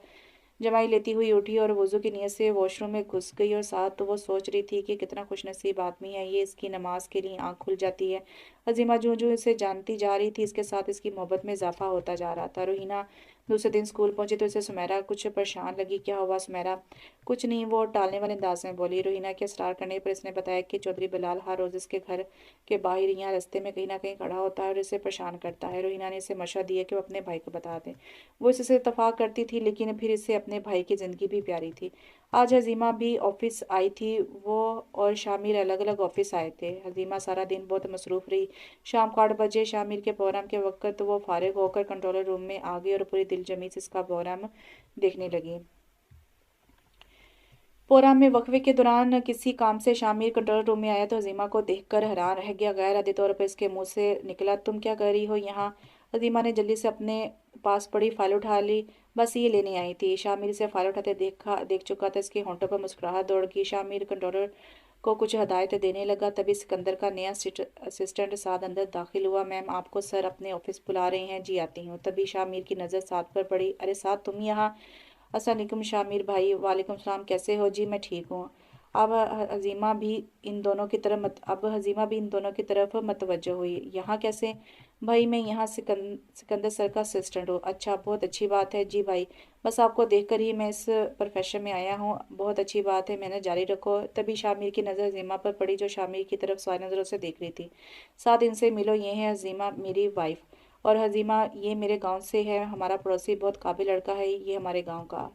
जमाई लेती हुई उठी और वज़ू की नीयत से वॉशरूम में घुस गई और साथ तो वो सोच रही थी कि कितना खुशनसीब आदमी है ये, इसकी नमाज के लिए आंख खुल जाती है। हज़ीमा जूं जूं इसे जानती जा रही थी इसके साथ इसकी मोहब्बत में इजाफा होता जा रहा था। रोहिना दूसरे दिन स्कूल पहुंची तो इसे सुमेरा कुछ परेशान लगी। क्या हुआ सुमेरा? कुछ नहीं, वो टालने वाले अंदाज में बोली। रोहिना के असरार करने पर इसने बताया कि चौधरी बिलाल हर रोज इसके घर के बाहर यहाँ रास्ते में कहीं ना कहीं खड़ा होता है और इसे परेशान करता है। रोहिना ने इसे मशवरा दिया कि वो अपने भाई को बता दे। वो इससे इतफाक करती थी, लेकिन फिर इसे अपने भाई की जिंदगी भी प्यारी थी। आज हजीमा भी ऑफिस आई थी। वो और शामिर अलग अलग ऑफिस आए थे। हजीमा सारा दिन बहुत मसरूफ रही। शाम को 8 बजे शामिर के प्रोग्राम के वक्त वो फारिग होकर कंट्रोलर रूम में आ गई और पूरी दिलजमी से इसका प्रोग्राम देखने लगी। प्रोग्राम में वक्फे के दौरान किसी काम से शामिर कंट्रोल रूम में आया तो हजीमा को देखकर हैरान रह गया। गैर आदि तौर पर इसके मुंह से निकला, तुम क्या कर रही हो यहाँ? हजीमा ने जल्दी से अपने पास पड़ी फाइल उठा ली। बस ये लेने आई थी। शामिर से फाइल उठाते देख चुका था। इसके होंठों पर मुस्कुराहट दौड़ गई। शामिर कंट्रोलर को कुछ हदायतें देने लगा। तभी सिकंदर का नया असिस्टेंट साद अंदर दाखिल हुआ। मैम, आपको सर अपने ऑफिस बुला रहे हैं। जी आती हूँ। तभी शामिर की नज़र साद पर पड़ी। अरे साद, तुम यहाँ? अस्सलाम वालेकुम शामिर भाई। वालेकुम सलाम, कैसे हो? जी मैं ठीक हूँ। अब हजीमा भी अब हजीमा भी इन दोनों की तरफ मतवज्जो हुई। यहाँ कैसे? भाई मैं यहाँ सिकंदर सर का असिस्टेंट हूँ। अच्छा, बहुत अच्छी बात है। जी भाई, बस आपको देखकर ही मैं इस प्रोफेशन में आया हूँ। बहुत अच्छी बात है, मैंने जारी रखो। तभी शामिर की नज़र हजीमा पर पड़ी, जो शामिर की तरफ सारी नज़रों से देख रही थी। 7 दिन से मिलो, ये है हजीमा मेरी वाइफ। और हजीमा ये मेरे गांव से है, हमारा पड़ोसी, बहुत काबिल लड़का है ये हमारे गांव का।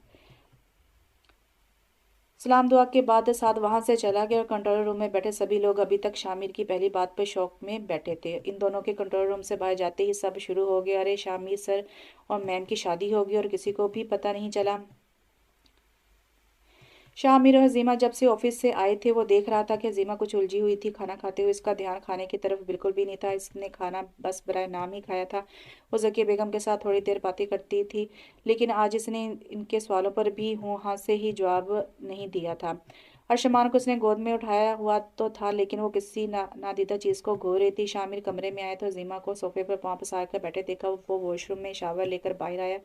सलाम दुआ के बाद साद वहां से चला गया और कंट्रोल रूम में बैठे सभी लोग अभी तक शामिर की पहली बात पर शौक में बैठे थे। इन दोनों के कंट्रोल रूम से बाहर जाते ही सब शुरू हो गया। अरे शामिर सर और मैम की शादी होगी और किसी को भी पता नहीं चला। शामिर और हजीमा जब से ऑफिस से आए थे, वो देख रहा था कि हजीमा कुछ उलझी हुई थी खाना खाते हुए। इसका ध्यान खाने की तरफ बिल्कुल भी नहीं था। इसने खाना बस बराए नाम ही खाया था। वो जकिया बेगम के साथ थोड़ी देर बातें करती थी, लेकिन आज इसने इनके सवालों पर भी हूँ हाँ से ही जवाब नहीं दिया था। अर्शमान को उसने गोद में उठाया हुआ तो था, लेकिन वो किसी नादीदा चीज़ को घो रही थी। शामिर कमरे में आया तो हजीमा को सोफे पर पाँव पसार कर बैठे देखा। वो वॉशरूम में शावर लेकर बाहर आया।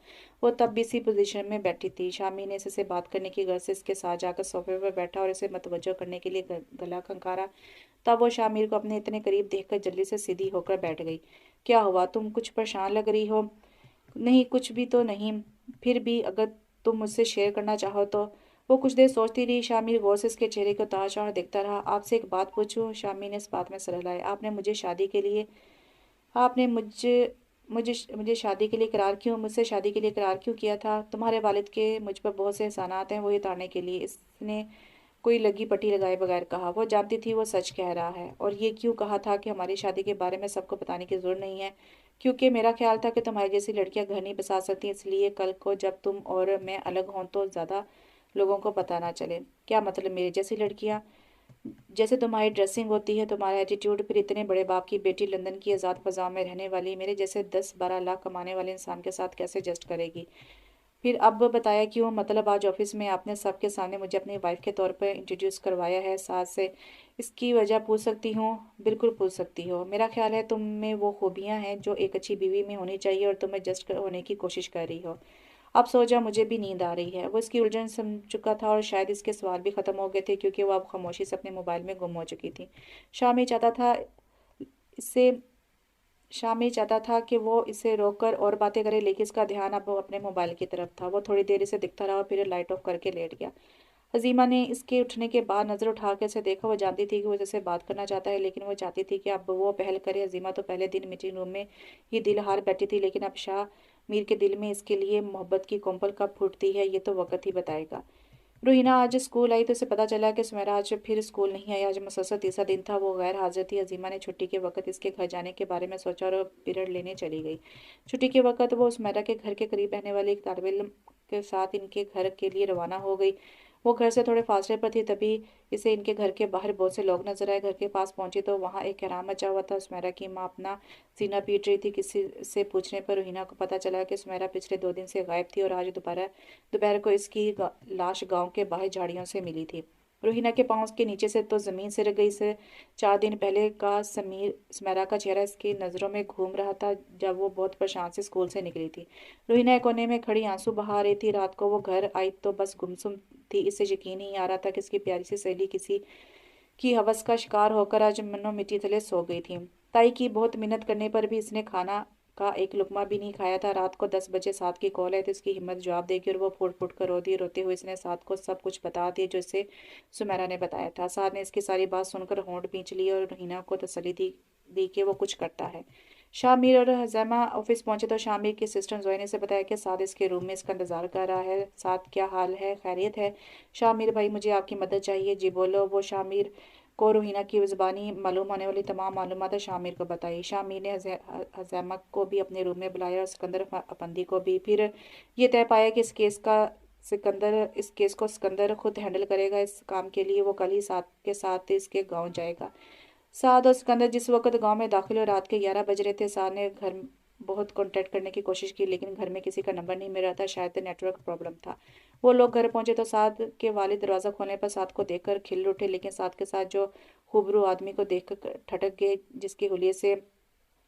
वो तब भी इसी पोजीशन में बैठी थी। शामी ने इससे बात करने की गर्ज से इसके साथ जाकर सोफे पर बैठा और इसे मतवज्जो करने के लिए गला खंखारा। तब वो शामिर को अपने इतने करीब देखकर जल्दी से सीधी होकर बैठ गई। क्या हुआ? तुम कुछ परेशान लग रही हो। नहीं, कुछ भी तो नहीं। फिर भी अगर तुम मुझसे शेयर करना चाहो तो। वो कुछ देर सोचती रही। शामिर गौर से इसके चेहरे को तार चाड़ देखता रहा। आपसे एक बात पूछूं? शामी ने इस बात में सर हिलाया। आपने मुझे शादी के लिए मुझसे शादी के लिए करार क्यों किया था? तुम्हारे वालिद के मुझ पर बहुत से एहसानात हैं, वो ये उतारने के लिए। इसने कोई लगी पट्टी लगाए बगैर कहा। वो जानती थी वो सच कह रहा है। और ये क्यों कहा था कि हमारी शादी के बारे में सबको बताने की जरूरत नहीं है? क्योंकि मेरा ख्याल था कि तुम्हारी जैसी लड़कियां घर नहीं बसा सकती, इसलिए कल को जब तुम और मैं अलग हों तो ज़्यादा लोगों को पता ना चले। क्या मतलब मेरी जैसी लड़कियां? जैसे तुम्हारी ड्रेसिंग होती है, तुम्हारा एटीट्यूड। फिर इतने बड़े बाप की बेटी लंदन की आज़ाद फ़ज़ा में रहने वाली मेरे जैसे 10-12 लाख कमाने वाले इंसान के साथ कैसे एडजस्ट करेगी? फिर अब बताया क्यों? मतलब आज ऑफिस में आपने सबके सामने मुझे अपनी वाइफ के तौर पर इंट्रोड्यूस करवाया है सास से। इसकी वजह पूछ सकती हूँ? बिल्कुल पूछ सकती हो। मेरा ख्याल है तुम में वो खूबियाँ हैं जो एक अच्छी बीवी में होनी चाहिए और तुम एडजस्ट होने की कोशिश कर रही हो। अब सो जा, मुझे भी नींद आ रही है। वो इसकी उलझन समझ चुका था और शायद इसके सवाल भी खत्म हो गए थे, क्योंकि वो अब खामोशी से अपने मोबाइल में गुम हो चुकी थी। शामी चाहता था इससे शामी चाहता था कि वो इसे रोककर और बातें करे, लेकिन इसका ध्यान अब अपने मोबाइल की तरफ था। वो थोड़ी देर इसे दिखता रहा और फिर लाइट ऑफ करके लेट गया। हजीमा ने इसके उठने के बाद नजर उठा कर इसे देखा। वो जानती थी कि वो जैसे बात करना चाहता है, लेकिन वो चाहती थी कि अब वो पहल करे। हजीमा तो पहले दिन मीटिंग रूम में ही दिल हार बैठी थी, लेकिन अब शाह मीर के दिल में इसके लिए मोहब्बत की कोंपल कब फूटती है, ये तो वक्त ही बताएगा। रोहिना आज स्कूल आई तो उसे पता चला कि सुमेरा आज फिर स्कूल नहीं आई। आज मुसलसल तीसरा दिन था वो गैर हाजिर थी। हजीमा ने छुट्टी के वक्त इसके घर जाने के बारे में सोचा और पीरियड लेने चली गई। छुट्टी के वक्त वो सुमेरा के घर के करीब रहने वाली एक तालिब इल्म के साथ इनके घर के लिए रवाना हो गई। वो घर से थोड़े फासले पर थी, तभी इसे इनके घर के बाहर बहुत से लोग नजर आए। घर के पास पहुंची तो वहां एक हैरान मचा हुआ था। सुमेरा की माँ अपना सीना पीट रही थी। किसी से पूछने पर रोहिना को पता चला कि सुमेरा पिछले 2 दिन से गायब थी और आज दोबारा दोपहर को इसकी लाश गांव के बाहर झाड़ियों से मिली थी। रोहिना के पांव के नीचे से तो जमीन सिरक गई से 4 दिन पहले का सुमेरा का चेहरा इसकी नजरों में घूम रहा था, जब वो बहुत परेशान से स्कूल से निकली थी। रोहिना एक कोने में खड़ी आंसू बहा रही थी। रात को वो घर आई तो बस गुमसुम थी। इसे यकीन नहीं आ रहा था कि इसकी प्यारी सी सहेली किसी की हवस का शिकार होकर आज मन्नो मिट्टी तले सो गई थी। ताई की बहुत मिन्नत करने पर भी इसने खाना का एक लुकमा भी नहीं खाया था। रात को 10 बजे साद की कॉल है तो इसकी हिम्मत जवाब देगी और वो फूट फूट कर रो दी। रोते हुए इसने साद को सब कुछ बता दिया जो इसे सुमेरा ने बताया था। साद ने इसकी सारी बात सुनकर होंठ खींच ली और हिना को तसल्ली दी कि वो कुछ करता है। शामिर और हजैमा ऑफिस पहुंचे तो शामिर की सिस्टर जोया ने से बताया कि साद इसके रूम में इसका इंतजार कर रहा है। साद क्या हाल है, खैरियत है? शामिर भाई मुझे आपकी मदद चाहिए। जी बोलो। वो शामिर को रोहिना की ज़बानी मालूम होने वाली तमाम मालूमात शामिर को बताई। शामिर ने हजैमा को भी अपने रूम में बुलाया और सिकंदर अफंदी को भी। फिर ये तय पाया कि इस केस को सिकंदर खुद हैंडल करेगा। इस काम के लिए वो कल ही साथ के साथ इसके गांव जाएगा। साद और सिकंदर जिस वक्त गांव में दाखिल हुए रात के 11 बज रहे थे। साद ने घर बहुत कांटेक्ट करने की कोशिश की लेकिन घर में किसी का नंबर नहीं मिल रहा था। शायद नेटवर्क प्रॉब्लम था। वो लोग घर पहुंचे तो साद के वालिद दरवाज़ा खोलने पर साद को देखकर खिल उठे लेकिन साद के साथ जो खूबरू आदमी को देखकर ठटक गए जिसके हुलिये से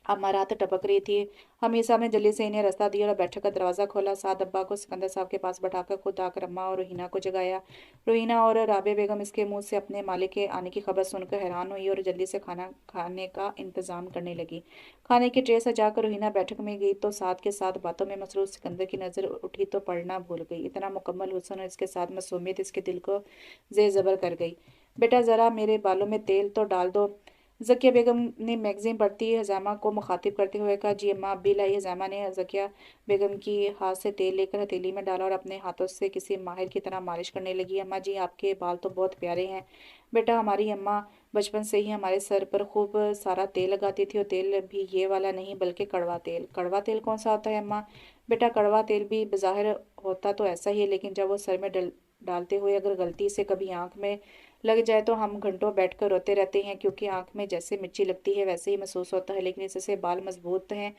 अमारात टपक रही थी। हमीसा ने जल्दी से इन्हें रास्ता दिया और बैठक का दरवाज़ा खोला। साद अब्बा को सिकंदर साहब के पास बैठाकर खुद आकर अम्मा और रोहिना को जगाया। रोहिना और राबे बेगम इसके मुंह से अपने मालिक के आने की खबर सुनकर हैरान हुई और जल्दी से खाना खाने का इंतजाम करने लगी। खाने की ट्रे सजाकर रोहिना बैठक में गई तो साद के साथ बातों में मसरूफ सिकंदर की नज़र उठी तो पढ़ना भूल गई। इतना मुकम्मल हुस्न और इसके साथ मासूमियत इसके दिल को जेर ज़बर कर गई। बेटा ज़रा मेरे बालों में तेल तो डाल दो। ज़किया बेगम ने मैगजीन पढ़ती हजामा को मुखातिब करते हुए कहा। जी अम्मा अब्बी लाई। हजामा ने ज़किया बेगम की हाथ से तेल लेकर हथेली में डाला और अपने हाथों से किसी माहिर की तरह मालिश करने लगी। अम्मा जी आपके बाल तो बहुत प्यारे हैं। बेटा हमारी अम्मा बचपन से ही हमारे सर पर खूब सारा तेल लगाती थी और तेल भी ये वाला नहीं बल्कि कड़वा तेल। कड़वा तेल कौन सा होता है अम्मा? बेटा कड़वा तेल भी बज़ाहिर होता तो ऐसा ही है लेकिन जब वो सर में डालते हुए अगर गलती से कभी आंख में लग जाए तो हम घंटों बैठकर रोते रहते हैं क्योंकि आंख में जैसे मिर्ची लगती है वैसे ही महसूस होता है लेकिन इससे बाल मजबूत हैं।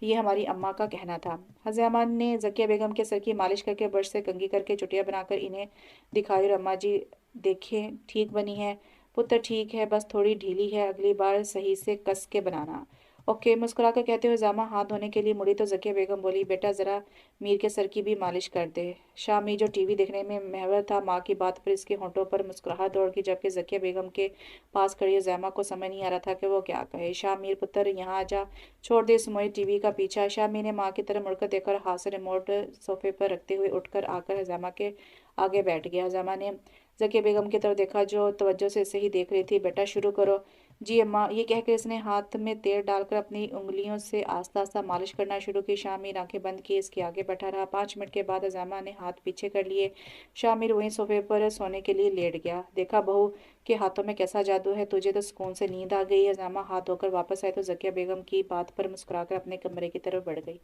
ये हमारी अम्मा का कहना था। हज़ामान ने ज़किया बेगम के सर की मालिश करके ब्रश से कंघी करके चुटिया बनाकर इन्हें दिखाई और अम्मा जी देखें ठीक बनी है। पुत्र ठीक है बस थोड़ी ढीली है, अगली बार सही से कस के बनाना। ओके। मुस्कुरा कर कहते हुए जामा हाथ धोने के लिए मुड़ी तो ज़किया बेगम बोली बेटा ज़रा मीर के सर की भी मालिश कर दे। शामी जो टीवी देखने में महवर था माँ की बात पर इसके होंठों पर मुस्कुराहट दौड़ गई जबकि ज़किया बेगम के पास खड़ी जैमा को समझ नहीं आ रहा था कि वो क्या कहे। शामीर पुत्र यहाँ आ जा, छोड़ दे इस मोई टीवी का पीछा। शामी ने माँ की तरफ मुड़कर देखकर हाथ से रिमोट सोफे पर रखते हुए उठकर आकर हजामा के आगे बैठ गया। हजामा ने ज़किया बेगम की तरफ देखा जो तवज्जो से इसे ही देख रही थी। बेटा शुरू करो। जी अम्मा। ये कहकर इसने हाथ में तेल डालकर अपनी उंगलियों से आस्ता आस्ता मालिश करना शुरू की। शामिर आंखें बंद की इसके आगे बैठा रहा। 5 मिनट के बाद अजामा ने हाथ पीछे कर लिए। शामिर वहीं सोफे पर सोने के लिए लेट गया। देखा बहू के हाथों में कैसा जादू है, तुझे तो सुकून से नींद आ गई। अजामा हाथ धोकर वापस आए तो ज़किया बेगम की बात पर मुस्कुराकर अपने कमरे की तरफ बढ़ गई।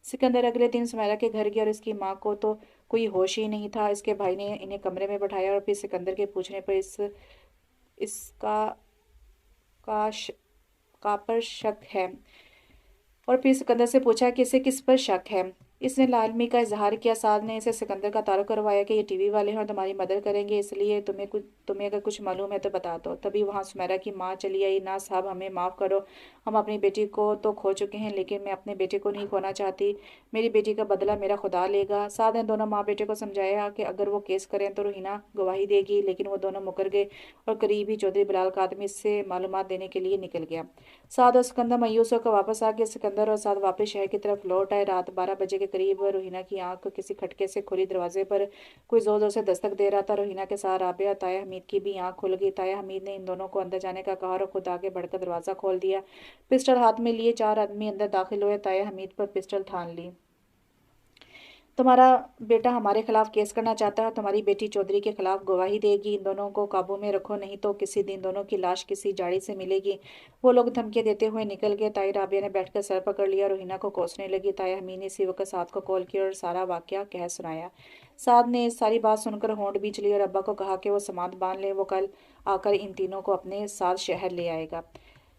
सिकंदर अगले दिन सुमेरा के घर गया और इसकी माँ को तो कोई होश ही नहीं था। इसके भाई ने इन्हें कमरे में बैठाया और फिर सिकंदर के पूछने पर इसका का, श, का पर शक है और फिर सिकंदर से पूछा कि इसे किस पर शक है। इसने लालमी का इजहार किया। साद ने इसे सिकंदर का तारुफ करवाया कि ये टीवी वाले हैं और तुम्हारी मदद करेंगे इसलिए तुम्हें अगर कुछ मालूम है तो बता दो। तभी वहाँ सुमेरा की माँ चली आई। ना साहब हमें माफ़ करो, हम अपनी बेटी को तो खो चुके हैं लेकिन मैं अपने बेटे को नहीं खोना चाहती। मेरी बेटी का बदला मेरा खुदा लेगा। साद ने दोनों माँ बेटे को समझाया कि अगर वो केस करें तो रोहिना गवाही देगी लेकिन वो दोनों मुकर गए और करीबी चौधरी बिलाल का आदमी इससे मालूमात देने के लिए निकल गया। साद और सिकंदर मायूस होकर वापस आ गए। सिकंदर और साद वापस शहर की तरफ लौट आए। रात 12 बजे के करीब रोहिना की आंख किसी खटके से खुली। दरवाजे पर कोई जोर जोर से दस्तक दे रहा था। रोहिना के साथ राबिया ताया हमीद की भी आंख खुल गई। ताया हमीद ने इन दोनों को अंदर जाने का कहा और खुद आगे बढ़कर दरवाजा खोल दिया। पिस्टल हाथ में लिए 4 आदमी अंदर दाखिल हुए। ताया हमीद पर पिस्टल थान ली। तुम्हारा बेटा हमारे खिलाफ केस करना चाहता है, तुम्हारी बेटी चौधरी के खिलाफ गवाही देगी। इन दोनों को काबू में रखो नहीं तो किसी दिन दोनों की लाश किसी झाड़ी से मिलेगी। वो लोग धमकियां देते हुए निकल गए। ताई राबिया ने बैठकर सर पकड़ लिया। रोहिना को कोसने लगी। ताया हमीद ने इसी वक्त साद को कॉल किया और सारा वाकया कह सुनाया। साद ने सारी बात सुनकर होंठ बींच ली और अब्बा को कहा कि वो सामान बांध ले, वो कल आकर इन तीनों को अपने साथ शहर ले आएगा।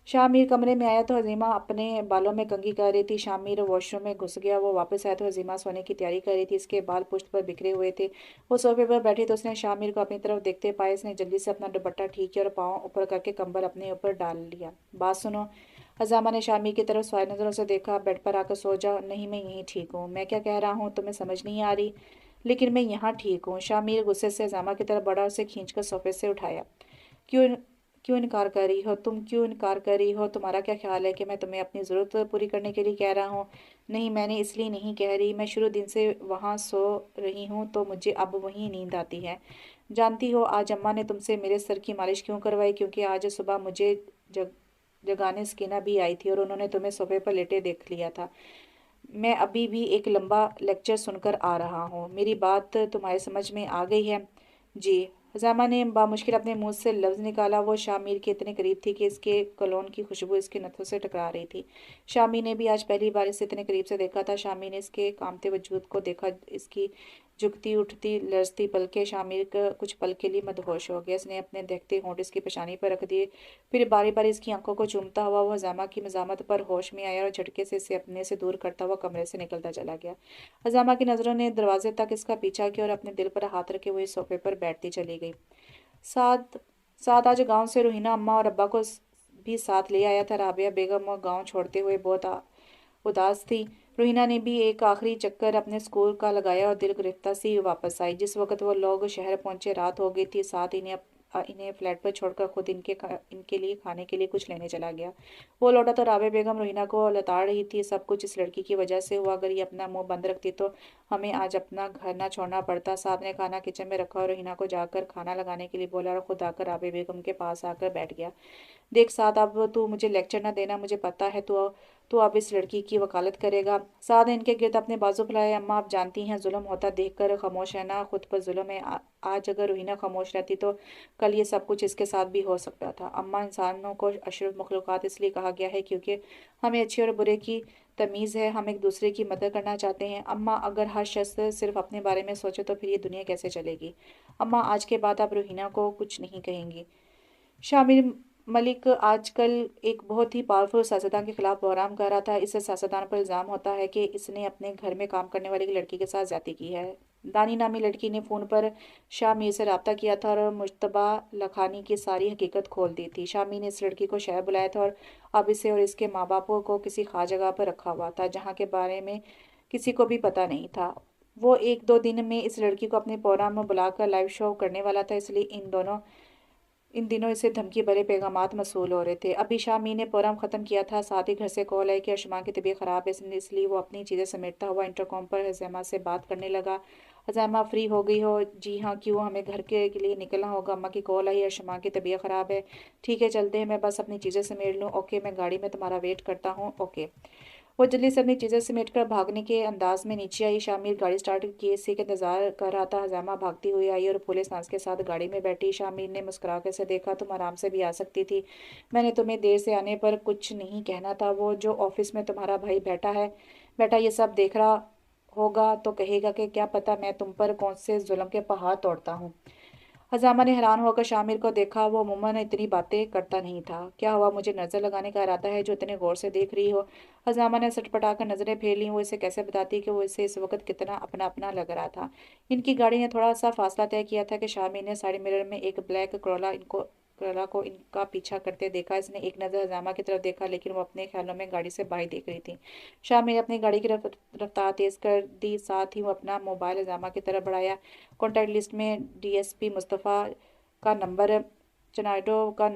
शामिर कमरे में आया तो हजीमा अपने बालों में कंघी कर रही थी। शामिर वॉशरूम में घुस गया। वो वापस आया तो हजीमा सोने की तैयारी कर रही थी। इसके बाल पुश्त पर बिखरे हुए थे। वो सोफे पर बैठी तो उसने शामिर को अपनी तरफ देखते पाए। इसने जल्दी से अपना दुपट्टा ठीक किया और पाँव ऊपर करके कंबल अपने ऊपर डाल लिया। बात सुनो। हजामा ने शामिर की तरफ सवाल नजरों से देखा। बेड पर आकर सो जाओ। नहीं मैं यहीं ठीक हूँ। मैं क्या कह रहा हूँ तुम्हें समझ नहीं आ रही? लेकिन मैं यहाँ ठीक हूँ। शामिर गुस्से से हजामा की तरफ बढ़ा, उसे खींचकर सोफे से उठाया। क्यों क्यों इनकार कर रही हो? तुम क्यों इनकार कर रही हो? तुम्हारा क्या ख्याल है कि मैं तुम्हें अपनी ज़रूरत पूरी करने के लिए कह रहा हूँ? नहीं, मैंने इसलिए नहीं कह रही। मैं शुरू दिन से वहाँ सो रही हूँ तो मुझे अब वहीं नींद आती है। जानती हो आज अम्मा ने तुमसे मेरे सर की मालिश क्यों करवाई? क्योंकि आज सुबह मुझे जग जगाने स्कीना भी आई थी और उन्होंने तुम्हें सोफे पर लेटे देख लिया था। मैं अभी भी एक लंबा लेक्चर सुनकर आ रहा हूँ। मेरी बात तुम्हारे समझ में आ गई है? जी। हजामा ने बामुश्किल अपने मुंह से लफ्ज़ निकाला। वो शामिर के इतने करीब थी कि इसके कलोन की खुशबू इसके नथों से टकरा रही थी। शामी ने भी आज पहली बार इसे इतने करीब से देखा था। शामी ने इसके कामते वजूद को देखा, इसकी झुकती उठती लरजती पलकें। शामिर का कुछ पल के लिए मदहोश हो गया। इसने अपने देखते होंठ इसकी पेशानी पर रख दिए, फिर बारी बारी इसकी आंखों को चूमता हुआ वो हजामा की मजामत पर होश में आया और झटके से इसे अपने से दूर करता हुआ कमरे से निकलता चला गया। हजामा की नजरों ने दरवाजे तक इसका पीछा किया और अपने दिल पर हाथ रखे हुए सोफे पर बैठती चली गई। साथ साथ आज गांव से रोहिना अम्मा और अब्बा को भी साथ ले आया था। राबिया बेगम और गांव छोड़ते हुए बहुत उदास थी। रोहिना ने भी एक आखिरी चक्कर अपने स्कूल का लगाया और दिल गिरफ्ता सी वापस आई। जिस वक्त वो लोग शहर पहुंचे रात हो गई थी। साथ इन्हें फ्लैट पर छोड़कर खुद इनके लिए खाने के लिए कुछ लेने चला गया। वो लौटा तो राबे बेगम रोहिना को लताड़ रही थी। सब कुछ इस लड़की की वजह से हुआ। अगर ये अपना मुंह बंद रखती तो हमें आज अपना घर ना छोड़ना पड़ता। साहब ने खाना किचन में रखा और रोहिना को जाकर खाना लगाने के लिए बोला और खुद आकर राबे बेगम के पास आकर बैठ गया। देख साद, अब तू मुझे लेक्चर ना देना। मुझे पता है तू अब इस लड़की की वकालत करेगा। साद ने इनके गिर्द अपने बाजू फैलाए। अम्मा आप जानती हैं जुल्म होता देखकर खामोश रहना खुद पर जुल्म है। आज अगर रोहिना खामोश रहती तो कल ये सब कुछ इसके साथ भी हो सकता था। अम्मा, इंसानों को अशरफ मखलूक़ात इसलिए कहा गया है क्योंकि हमें अच्छे और बुरे की तमीज़ है। हम एक दूसरे की मदद करना चाहते हैं। अम्मा, अगर हर शख्स सिर्फ अपने बारे में सोचे तो फिर ये दुनिया कैसे चलेगी? अम्मा, आज के बाद आप रोहिना को कुछ नहीं कहेंगी। शामिर मलिक आजकल एक बहुत ही पावरफुल सियासतदान के खिलाफ बहराम कर रहा था। इस सियासतदान पर इल्ज़ाम होता है कि इसने अपने घर में काम करने वाली लड़की के साथ ज्यादती की है। दानी नामी लड़की ने फ़ोन पर शामिर से रब्ता किया था और मुश्तबा लखानी की सारी हकीकत खोल दी थी। शामिर ने इस लड़की को शहर बुलाया था और अब इसे और इसके माँ बापों को किसी खास जगह पर रखा हुआ था जहाँ के बारे में किसी को भी पता नहीं था। वो एक दो दिन में इस लड़की को अपने प्रोग्राम में बुलाकर लाइव शो करने वाला था। इसलिए इन दिनों इसे धमकी भरे पैगामात मसूल हो रहे थे। अभी शामी ने प्रोग्राम ख़त्म किया था। साथ ही घर से कॉल आई कि अशमा की तबीयत ख़राब है। इसलिए वो अपनी चीज़ें समेटता हुआ इंटरकॉम पर हज़ैमा से बात करने लगा। हज़ैमा, फ्री हो गई हो? जी हाँ। क्यों? हमें घर के लिए निकलना होगा। अम्मा की कॉल आई है, अशमा की तबीयत ख़राब है। ठीक है चलते हैं, मैं बस अपनी चीज़ें समेट लूँ। ओके, मैं गाड़ी में तुम्हारा वेट करता हूँ। ओके। वो जल्दी से अपनी चीज़ें समेटकर भागने के अंदाज में नीचे आई। शामिर गाड़ी स्टार्ट किए इसी का इंतजार कर रहा था। हजामा भागती हुई आई और फूले सांस के साथ गाड़ी में बैठी। शामिर ने मुस्कुरा कर से देखा, तुम आराम से भी आ सकती थी। मैंने तुम्हें देर से आने पर कुछ नहीं कहना था। वो जो ऑफिस में तुम्हारा भाई बैठा ये सब देख रहा होगा तो कहेगा कि क्या पता मैं तुम पर कौन से जुल्म के पहाड़ तोड़ता हूँ। हजामा ने हैरान होकर शामिर को देखा। वो अमूमन इतनी बातें करता नहीं था। क्या हुआ? मुझे नजर लगाने का इरादा है जो इतने गौर से देख रही हो? हजामा ने सटपटाकर नजरें फेर ली। वो इसे कैसे बताती कि वो इसे इस वक्त कितना अपना अपना लग रहा था। इनकी गाड़ी ने थोड़ा सा फासला तय किया था कि शामिर ने साइड मिरर में एक ब्लैक करोला को इनका पीछा करते देखा। इसने एक नज़र हजामा की तरफ देखा लेकिन वो अपने ख्यालों में गाड़ी से बाहर देख रही थी। शामिर ने अपनी गाड़ी की रफ्तार तेज कर दी। साथ ही वो अपना मोबाइल हजामा की तरफ बढ़ाया। कॉन्टैक्ट लिस्ट में डीएसपी मुस्तफ़ा का नंबर, चनाडो का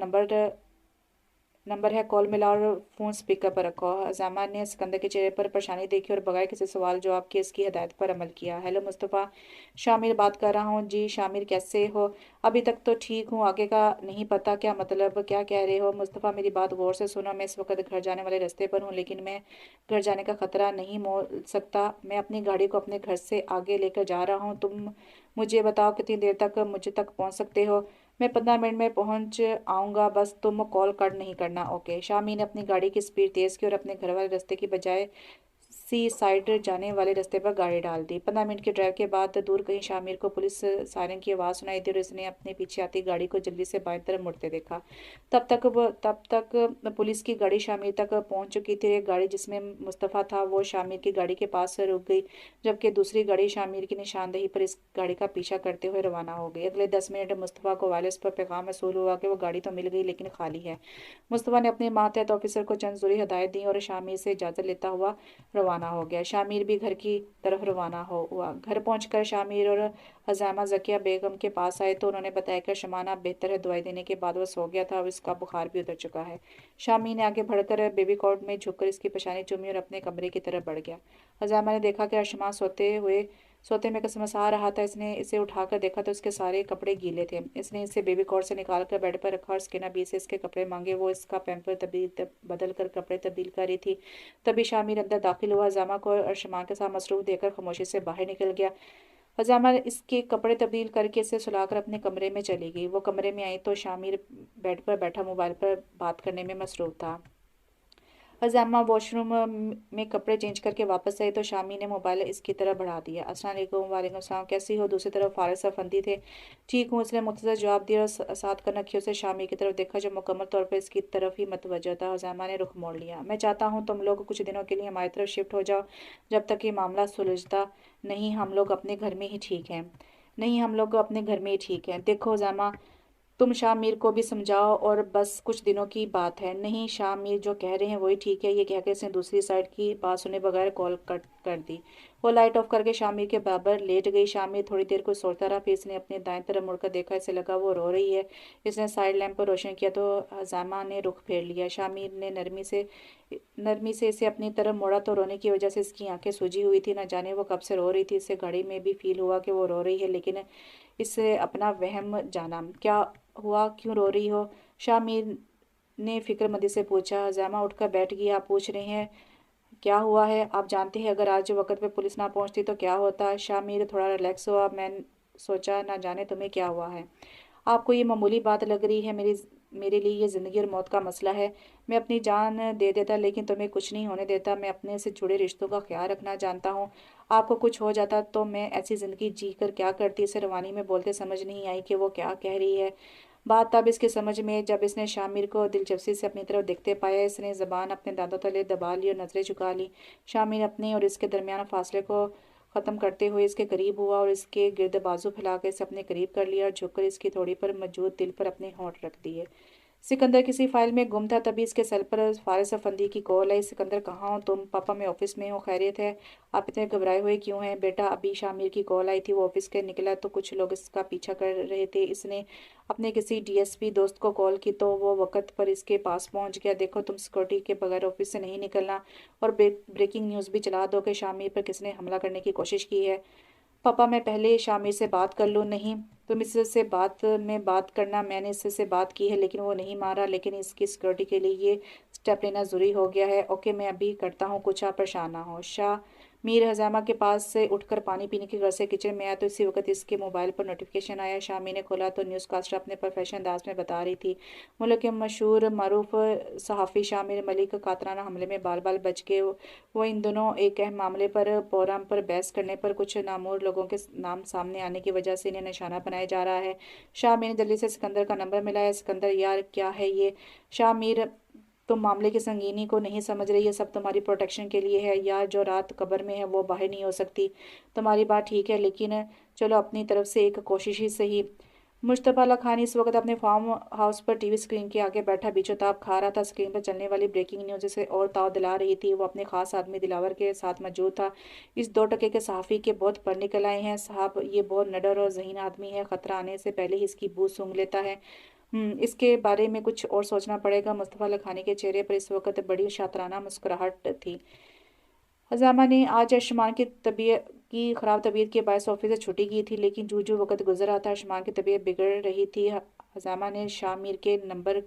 नंबर है। कॉल मिला और फ़ोन स्पीकर पर रखा। अजामा ने सिकंदर के चेहरे पर परेशानी देखी और बगैर किसी सवाल जवाब के इसकी हिदायत पर अमल किया। हेलो मुस्तफ़ा, शामिर बात कर रहा हूँ। जी शामिर, कैसे हो? अभी तक तो ठीक हूँ, आगे का नहीं पता। क्या मतलब? क्या कह रहे हो? मुस्तफ़ा, मेरी बात गौर से सुनो। मैं इस वक्त घर जाने वाले रास्ते पर हूँ लेकिन मैं घर जाने का खतरा नहीं मोल सकता। मैं अपनी गाड़ी को अपने घर से आगे लेकर जा रहा हूँ। तुम मुझे बताओ कितनी देर तक मुझे तक पहुँच सकते हो? मैं 15 मिनट में पहुंच आऊँगा, बस तुम कॉल कट नहीं करना। ओके। शामी ने अपनी गाड़ी की स्पीड तेज़ की और अपने घर वाले रास्ते की बजाय सी साइड जाने वाले रास्ते पर गाड़ी डाल दी। 15 मिनट के ड्राइव के बाद दूर कहीं शामिर को पुलिस सायरन की आवाज़ सुनाई दी और इसने अपने पीछे आती गाड़ी को जल्दी से बाएं तरफ मुड़ते देखा। तब तक पुलिस की गाड़ी शामिर तक पहुंच चुकी थी। एक गाड़ी जिसमें मुस्तफ़ा था वो शामिर की गाड़ी के पास से रुक गई, जबकि दूसरी गाड़ी शामिर की निशानदेही पर इस गाड़ी का पीछा करते हुए रवाना हो गई। अगले 10 मिनट मुस्तफ़ा को वायरलेस पर पैगाम मसूल हुआ कि वो गाड़ी तो मिल गई लेकिन खाली है। मुस्तफ़ा ने अपने मातहत ऑफिसर को चंद ज़रूरी हदायत दी और शामिर से इजाज़त लेता हुआ रवाना روانہ ہو گیا۔ شامیر بھی گھر کی طرف روانہ ہوا۔ گھر پہنچ کر شامیر اور حزیمہ ذکیہ بیگم کے پاس آئے تو انہوں نے بتایا کہ شمانہ اب بہتر ہے، دوائی دینے کے بعد وہ سو گیا تھا اور اس کا بخار بھی اتر چکا ہے۔ شامیر نے آگے بڑھ کر بیبی کاٹ میں جھک کر اس کی پیشانی چومی اور اپنے کمرے کی طرف بڑھ گیا۔ حزیمہ نے دیکھا کہ ارشمان سوتے میں کسمسا رہا تھا۔ اس نے اسے اٹھا کر دیکھا تو اس کے سارے کپڑے گیلے تھے۔ اس نے اسے بیبی کاٹ سے نکال کر بیڈ پر رکھا اور سکینہ بی سے اس کے کپڑے مانگے۔ وہ اس کا پیمپر بدل کر کپڑے تبدیل کر رہی تھی۔ تبھی شامیر اندر داخل ہوا، حزیمہ کو ارشمان کے ساتھ مصروف دیکھ کر خاموشی سے باہر نکل گیا۔ حزیمہ اس کے کپڑے تبدیل کر کے اسے سلا کر اپنے کمرے میں چلی گئی۔ وہ کمرے میں آئی تو شامیر بیڈ پر بیٹھا موبائل پر بات کرنے میں مصروف تھا۔ حزیمہ واش روم میں کپڑے چینج کر کے واپس آئی تو شامیر نے موبائل اس کی طرف بڑھا دیا۔ السلام علیکم۔ وعلیکم السلام، کیسی ہو؟ دوسری طرف فارغ افندی تھے۔ ٹھیک ہوں، اس نے مختصر جواب دیا اور ساتھ کنکھیوں سے شامیر کی طرف دیکھا جو مکمل طور پر اس کی طرف ہی متوجہ تھا۔ حزیمہ نے رخ موڑ لیا۔ میں چاہتا ہوں تم لوگ کچھ دنوں کے لیے ہماری طرف شفٹ ہو جاؤ جب تک یہ معاملہ سلجھتا نہیں۔ ہم لوگ اپنے گھر میں ہی ٹھیک ہیں۔ نہیں، ہم لوگ اپنے گھر میں ہی ٹھیک ہیں۔ دیکھو حزیمہ، تم شامیر کو بھی سمجھاؤ اور بس کچھ دنوں کی بات ہے۔ نہیں، شامیر جو کہہ رہے ہیں وہی ٹھیک ہے۔ یہ کہہ کے اس نے دوسری سائڈ کی بات سنے بغیر کال کٹ کر دی۔ وہ لائٹ آف کر کے شامیر کے برابر لیٹ گئی۔ شامیر تھوڑی دیر کچھ سوچتا رہا، پھر اس نے اپنے دائیں طرف مڑ کر دیکھا۔ اسے لگا وہ رو رہی ہے۔ اس نے سائڈ لیمپ پر روشن کیا تو حزیمہ نے رخ پھیر لیا۔ شامیر نے نرمی سے اسے اپنی طرف موڑا تو رونے کی وجہ سے اس کی آنکھیں سوجی ہوئی تھی۔ نہ جانے وہ کب سے رو رہی تھی۔ اسے گھڑی میں بھی فیل ہوا کہ وہ رو رہی ہے، لیکن اس سے اپنا وہم جانا۔ کیا ہوا؟ کیوں رو رہی ہو؟ شامیر نے فکر مندی سے پوچھا۔ حزیمہ اٹھ کر بیٹھ گئی۔ آپ پوچھ رہے ہیں کیا ہوا ہے؟ آپ جانتے ہیں اگر آج وقت پہ پولیس نہ پہنچتی تو کیا ہوتا؟ شامیر تھوڑا ریلیکس ہوا۔ میں سوچا نہ جانے تمہیں کیا ہوا ہے۔ آپ کو یہ معمولی بات لگ رہی ہے، میرے لیے یہ زندگی اور موت کا مسئلہ ہے۔ میں اپنی جان دے دیتا لیکن تمہیں کچھ نہیں ہونے دیتا۔ میں اپنے سے جڑے رشتوں کا خیال رکھنا جانتا ہوں۔ آپ کو کچھ ہو جاتا تو میں ایسی زندگی جی کر کیا کرتی؟ اسے روانی میں بولتے سمجھ نہیں آئی کہ وہ کیا کہہ رہی ہے۔ بات تب اس کی سمجھ میں جب اس نے شامیر کو دلچسپی سے اپنی طرف دیکھتے پایا۔ اس نے زبان اپنے دانتوں تلے دبا لی اور نظریں جھکا لی۔ شامیر اپنے اور اس کے درمیان فاصلے کو ختم کرتے ہوئے اس کے قریب ہوا اور اس کے گرد بازو پھیلا کے اسے اپنے قریب کر لیا اور جھک کر اس کی تھوڑی پر موجود دل پر اپنے ہونٹ رکھ دیے۔ سکندر کسی فائل میں گم تھا۔ تبھی اس کے سیل پر فارغ افندی کی کال آئی۔ سکندر کہاں ہو تم؟ پاپا میں آفس میں ہوں۔ خیریت ہے؟ آپ اتنے گھبرائے ہوئے کیوں ہیں؟ بیٹا ابھی شامیر کی کال آئی تھی، وہ آفس کے نکلا تو کچھ لوگ اس کا پیچھا کر رہے تھے۔ اس نے اپنے کسی ڈی ایس پی دوست کو کال کی تو وہ وقت پر اس کے پاس پہنچ گیا۔ دیکھو تم سیکورٹی کے بغیر آفس سے نہیں نکلنا اور بریکنگ نیوز بھی چلا دو کہ شامیر پر کس نے حملہ کرنے کی کوشش کی ہے۔ پاپا میں پہلے شامیر سے بات کر لوں؟ نہیں، تم اس سے بات کرنا، میں نے اس سے بات کی ہے لیکن وہ نہیں مان رہا، لیکن اس کی سیکورٹی کے لیے یہ سٹیپ لینا ضروری ہو گیا ہے۔ اوکے میں ابھی کرتا ہوں کچھ، آپ پریشان نہ ہو۔ شامیر حزیمہ کے پاس سے اٹھ کر پانی پینے کے غرض سے کچن میں آیا تو اسی وقت اس کے موبائل پر نوٹیفیکیشن آیا۔ شامیر نے کھولا تو نیوز کاسٹر اپنے پروفیشنل انداز میں بتا رہی تھی۔ ملک کے مشہور معروف صحافی شامیر ملک قاتلانہ حملے میں بال بال بچ گئے۔ وہ ان دنوں ایک اہم معاملے پر فورم پر بحث کرنے پر کچھ نامور لوگوں کے نام سامنے آنے کی وجہ سے انہیں نشانہ بنایا جا رہا ہے۔ شامیر نے جلدی سے سکندر کا نمبر ملایا۔ سکندر یار کیا ہے یہ؟ شامیر تم معاملے کی سنگینی کو نہیں سمجھ رہی، یہ سب تمہاری پروٹیکشن کے لیے ہے۔ یار جو رات قبر میں ہے وہ باہر نہیں ہو سکتی۔ تمہاری بات ٹھیک ہے لیکن چلو اپنی طرف سے ایک کوشش ہی صحیح۔ مشتبہ لکھانی اس وقت اپنے فارم ہاؤس پر ٹی وی اسکرین کے آگے بیٹھا بیچو تاب کھا رہا تھا۔ اسکرین پر چلنے والی بریکنگ نیوز اسے اور تاؤ دلا رہی تھی۔ وہ اپنے خاص آدمی دلاور کے ساتھ موجود تھا۔ اس 2 ٹکے کے صحافی کے بہت پر نکل آئے ہیں صاحب، یہ بہت نڈر اور ذہین آدمی ہے، خطرہ آنے سے پہلے ہی اس کی بو سونگھ لیتا ہے۔ اس کے بارے میں کچھ اور سوچنا پڑے گا۔ مصطفیٰ لکھانی کے چہرے پر اس وقت بڑی شاطرانہ مسکراہٹ تھی۔ حزیمہ نے آج ارشمان کی خراب طبیعت کے باعث آفس سے چھٹی کی تھی، لیکن جو وقت گزر رہا تھا ارشمان کی طبیعت بگڑ رہی تھی۔ حزیمہ نے شامیر کے نمبر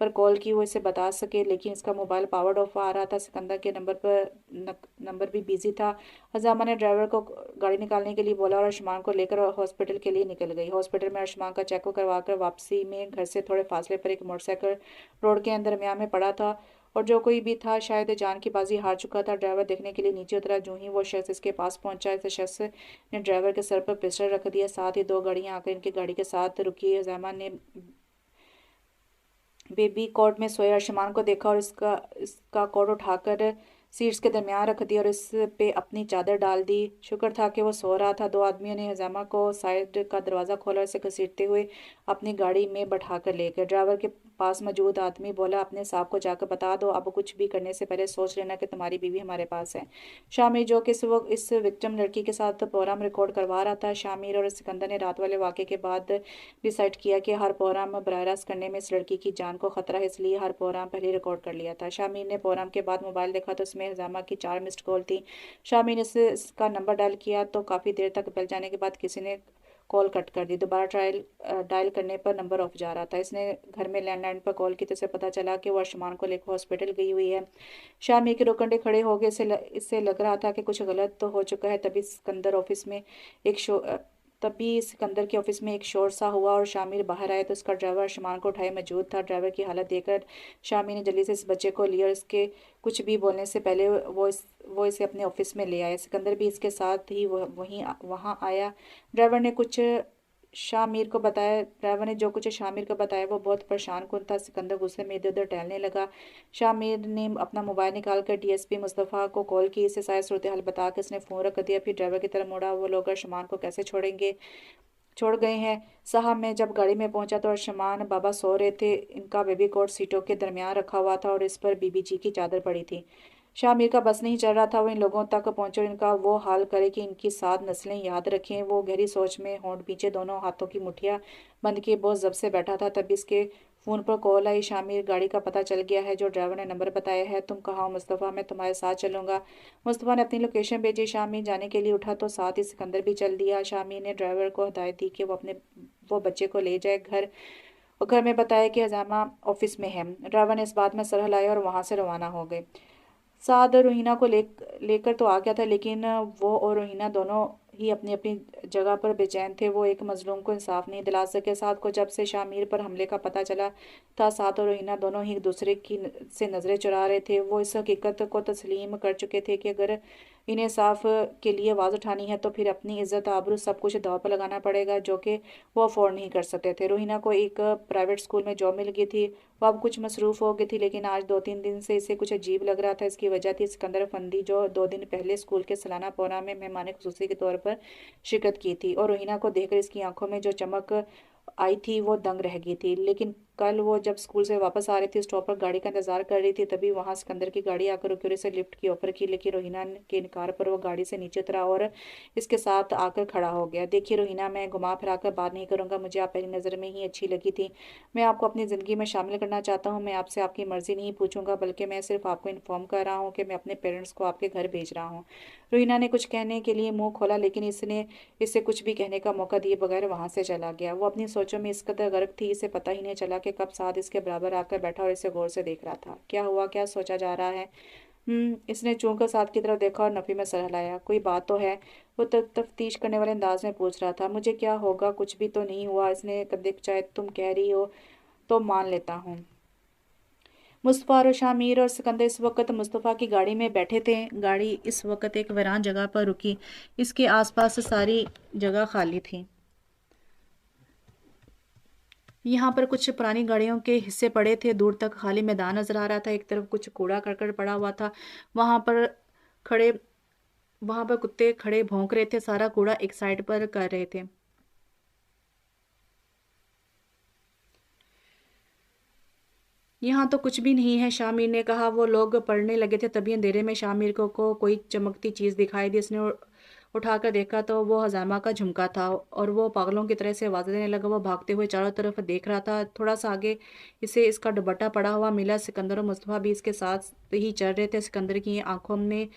پر کال کی، وہ اسے بتا سکے، لیکن اس کا موبائل پاورڈ آف آ رہا تھا۔ سکندر کے نمبر بھی بیزی تھا۔ حزیمہ نے ڈرائیور کو گاڑی نکالنے کے لیے بولا اور ارشمان کو لے کر ہاسپٹل کے لیے نکل گئی۔ ہاسپٹل میں ارشمان کا چیک اپ کروا کر واپسی میں گھر سے تھوڑے فاصلے پر ایک موٹر سائیکل روڈ کے درمیان میں پڑا تھا اور جو کوئی بھی تھا شاید جان کی بازی ہار چکا تھا۔ ڈرائیور دیکھنے کے لیے نیچے اترا۔ جو ہی وہ شخص اس کے پاس پہنچا، اس شخص نے ڈرائیور کے سر پر پسٹل رکھ دیا، ساتھ ہی 2 گاڑیاں آ کر ان کی گاڑی کے ساتھ رکی۔ حزیمہ نے بیبی کاٹ میں سوئے ارشمان کو دیکھا اور اس کا کوٹ اٹھا کر सीट्स के दरमियान रख दी और इस पे अपनी चादर डाल दी। शुक्र था कि वो सो रहा था। दो आदमियों ने हजामा को साइड का दरवाज़ा खोला और इसे घसीटते हुए अपनी गाड़ी में बैठा कर ले गए। ड्राइवर के पास मौजूद आदमी बोला, अपने साहब को जाकर बता दो, अब कुछ भी करने से पहले सोच लेना कि तुम्हारी बीवी हमारे पास है। शामिर, जो कि इस वक्त इस विक्टिम लड़की के साथ प्रोग्राम रिकॉर्ड करवा रहा था, शामिर और सिकंदर ने रात वाले वाक़े के बाद डिसाइड किया कि हर प्रोग्राम बरह रास्त करने में इस लड़की की जान को खतरा है, इसलिए हर प्रोग्राम पहले रिकॉर्ड कर लिया था। शामिर ने प्रोग्राम के बाद मोबाइल देखा तो उसमें हजामा की 4 मिस्ड कॉल थी। शामिर ने इसका नंबर डायल किया तो काफ़ी देर तक बल जाने के बाद किसी ने कॉल कट कर दी। दोबारा डायल करने पर नंबर ऑफ जा रहा था। इसने घर में लैंडलाइन पर कॉल की तो इसे पता चला कि वो अर्शमान को लेकर हॉस्पिटल गई हुई है। शामी के रोकंडे खड़े हो गए। इससे लग रहा था कि कुछ गलत तो हो चुका है। तभी सिकंदर के ऑफिस में एक शोर सा हुआ और शामिर बाहर आया तो उसका ड्राइवर अर्शमान को उठाए मौजूद था। ड्राइवर की हालत देखकर शामिर ने जल्दी से इस बच्चे को लिया और इसके कुछ भी बोलने से पहले वो इसे अपने ऑफिस में ले आया। सिकंदर भी इसके साथ ही वहाँ आया। ड्राइवर ने जो कुछ शामिर को बताया वो बहुत परेशान कुन था। सिकंदर गुस्से में इधर उधर टहलने लगा। शामिर ने अपना मोबाइल निकाल कर डीएसपी मुस्तफ़ा को कॉल की। इसे सारी सूरत हाल बता के उसने फ़ोन रख दिया। फिर ड्राइवर की तरफ मुड़ा। वो लोग अर्शमान को कैसे छोड़ गए हैं साहब। मैं जब गाड़ी में पहुंचा तो अर्शमान बाबा सो रहे थे। इनका बेबी कोट सीटों के दरमियान रखा हुआ था और इस पर बीबी जी की चादर पड़ी थी। शामिर का बस नहीं चल रहा था। वो इन लोगों तक पहुंचे और इनका वो हाल करे कि इनकी सात नस्लें याद रखें। वो गहरी सोच में होंठ पीछे दोनों हाथों की मुठ्ठियां बंद किए बहुत जब से बैठा था। तभी इसके फ़ोन पर कॉल आई। शामिर, गाड़ी का पता चल गया है, जो ड्राइवर ने नंबर बताया है। तुम कहाँ हो मुस्तफ़ा? मैं तुम्हारे साथ चलूँगा। मुस्तफ़ा ने अपनी लोकेशन भेजी। शामिर जाने के लिए उठा तो साथ ही सिकंदर भी चल दिया। शामिर ने ड्राइवर को हिदायत दी कि वो बच्चे को ले जाए घर, और घर में बताया कि हजामा ऑफिस में है। ड्राइवर ने इस बात में सर हिलाया और वहाँ से रवाना हो गए। साद रोहिना को लेकर तो आ गया था, लेकिन वो और रोहिना दोनों ही अपनी अपनी जगह पर बेचैन थे। वो एक मजलूम को इंसाफ नहीं दिला सके। साद को जब से शामिर पर हमले का पता चला था, साद और रोहिना दोनों ही एक दूसरे से नज़रें चुरा रहे थे। वो इस हकीकत को तस्लीम कर चुके थे कि अगर इन्हें साफ के लिए आवाज़ उठानी है तो फिर अपनी इज्जत आबरू सब कुछ दांव पर लगाना पड़ेगा, जो कि वो अफोर्ड नहीं कर सकते थे। रोहिना को एक प्राइवेट स्कूल में जॉब मिल गई थी। वो अब कुछ मसरूफ़ हो गई थी, लेकिन आज 2-3 दिन से इसे कुछ अजीब लग रहा था। इसकी वजह थी सिकंदर अफंदी, जो 2 दिन पहले स्कूल के सालाना प्रोग्राम में मेहमान खुसूसी के तौर पर शिरकत की थी, और रोहिना को देखकर इसकी आंखों में जो चमक आई थी वो दंग रह गई थी। लेकिन कल वो जब स्कूल से वापस आ रही थी, स्टॉप पर गाड़ी का इंतजार कर रही थी, तभी वहां सिकंदर की गाड़ी आकर रुकी और इसे लिफ्ट की ऑफर की। लेकिन रोहिना के इनकार पर वो गाड़ी से नीचे उतरा और इसके साथ आकर खड़ा हो गया। देखिए रोहिना, मैं घुमा फिरा कर बात नहीं करूंगा। मुझे आप पहली नज़र में ही अच्छी लगी थी। मैं आपको अपनी ज़िंदगी में शामिल करना चाहता हूँ। मैं आपसे आपकी मर्ज़ी नहीं पूछूंगा, बल्कि मैं सिर्फ आपको इन्फॉर्म कर रहा हूँ कि मैं अपने पेरेंट्स को आपके घर भेज रहा हूँ। रोहिना ने कुछ कहने के लिए मुंह खोला, लेकिन इससे कुछ भी कहने का मौका दिए बगैर वहां से चला गया। वो अपनी सोचों में इस कदर गर्क थी, इसे पता ही नहीं चला कि कब साद इसके बराबर आकर बैठा और इसे गौर से देख रहा था। क्या हुआ? क्या सोचा जा रहा है? इसने चूं कर साद की तरफ देखा और नफी में सर हिलाया। कोई बात तो है? वो तफ्तीश करने वाले अंदाज में पूछ रहा था। मुझे क्या होगा, कुछ भी तो नहीं हुआ। इसने कदे चाहे तुम कह रही हो तो मान लेता हूँ। मुस्तफ़ा और शामिर और सिकंदर इस वक्त मुस्तफ़ा की गाड़ी में बैठे थे। गाड़ी इस वक्त एक वीरान जगह पर रुकी। इसके आसपास सारी जगह खाली थी। यहाँ पर कुछ पुरानी गाड़ियों के हिस्से पड़े थे। दूर तक खाली मैदान नजर आ रहा था। एक तरफ कुछ कूड़ा करकट पड़ा हुआ था। वहां पर खड़े वहां पर कुत्ते खड़े भौंक रहे थे। सारा कूड़ा एक साइड पर कर रहे थे। यहाँ तो कुछ भी नहीं है, शामिर ने कहा। वो लोग पढ़ने लगे थे, तभी अंधेरे में शामिर को कोई चमकती चीज़ दिखाई दी। उसने उठाकर देखा तो वो हजामा का झुमका था, और वो पागलों की तरह से आवाज़ देने लगा। वो भागते हुए चारों तरफ देख रहा था। थोड़ा सा आगे इसे इसका दुपट्टा पड़ा हुआ मिला। सिकंदर और मुस्तफ़ा भी इसके साथ ही चल रहे थे। सिकंदर की आंखों में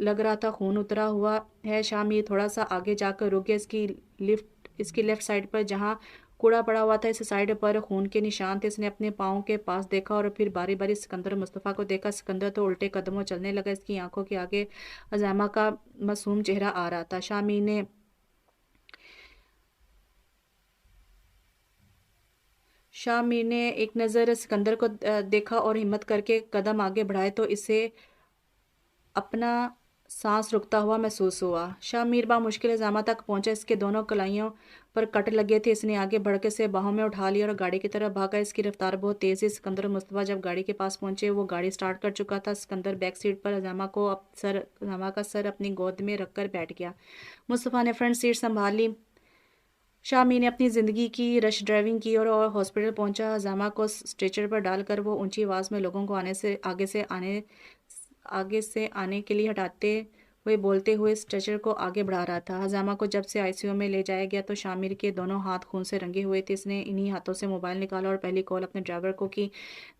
लग रहा था खून उतरा हुआ है। शामिर थोड़ा सा आगे जाकर रुक गया। इसकी लेफ्ट साइड पर जहाँ कूड़ा पड़ा हुआ था, इस साइड पर खून के निशान थे। इसने अपने पाँव के पास देखा और फिर बारी बारी सिकंदर और मुस्तफ़ा को देखा। सिकंदर तो उल्टे कदमों चलने लगा। इसकी आंखों के आगे अजामा का मासूम चेहरा आ रहा था। शामिर ने एक नज़र सिकंदर को देखा और हिम्मत करके कदम आगे बढ़ाए तो इसे अपना सांस रुकता हुआ महसूस हुआ। शामिर मुश्किल हजामा तक पहुंचा। इसके दोनों कलाइयों पर कट लगे थे। इसने आगे बढ़ के से बाहों में उठा लिया और गाड़ी की तरफ भागा। इसकी रफ्तार बहुत तेज थी। सिकंदर और मुस्तफ़ा जब गाड़ी के पास पहुंचे, वो गाड़ी स्टार्ट कर चुका था। सिकंदर बैक सीट पर हजामा का सर अपनी गोद में रखकर बैठ गया। मुस्तफ़ा ने फ्रंट सीट संभाल ली। शामी ने अपनी ज़िंदगी की रश ड्राइविंग की और हॉस्पिटल पहुंचा। हजामा को स्ट्रेचर पर डालकर वो ऊंची आवाज़ में लोगों को आगे से आने के लिए हटाते हुए बोलते हुए स्ट्रेचर को आगे बढ़ा रहा था। हजामा को जब से आईसीयू में ले जाया गया तो शामिर के दोनों हाथ खून से रंगे हुए थे। इसने इन्हीं हाथों से मोबाइल निकाला और पहली कॉल अपने ड्राइवर को की।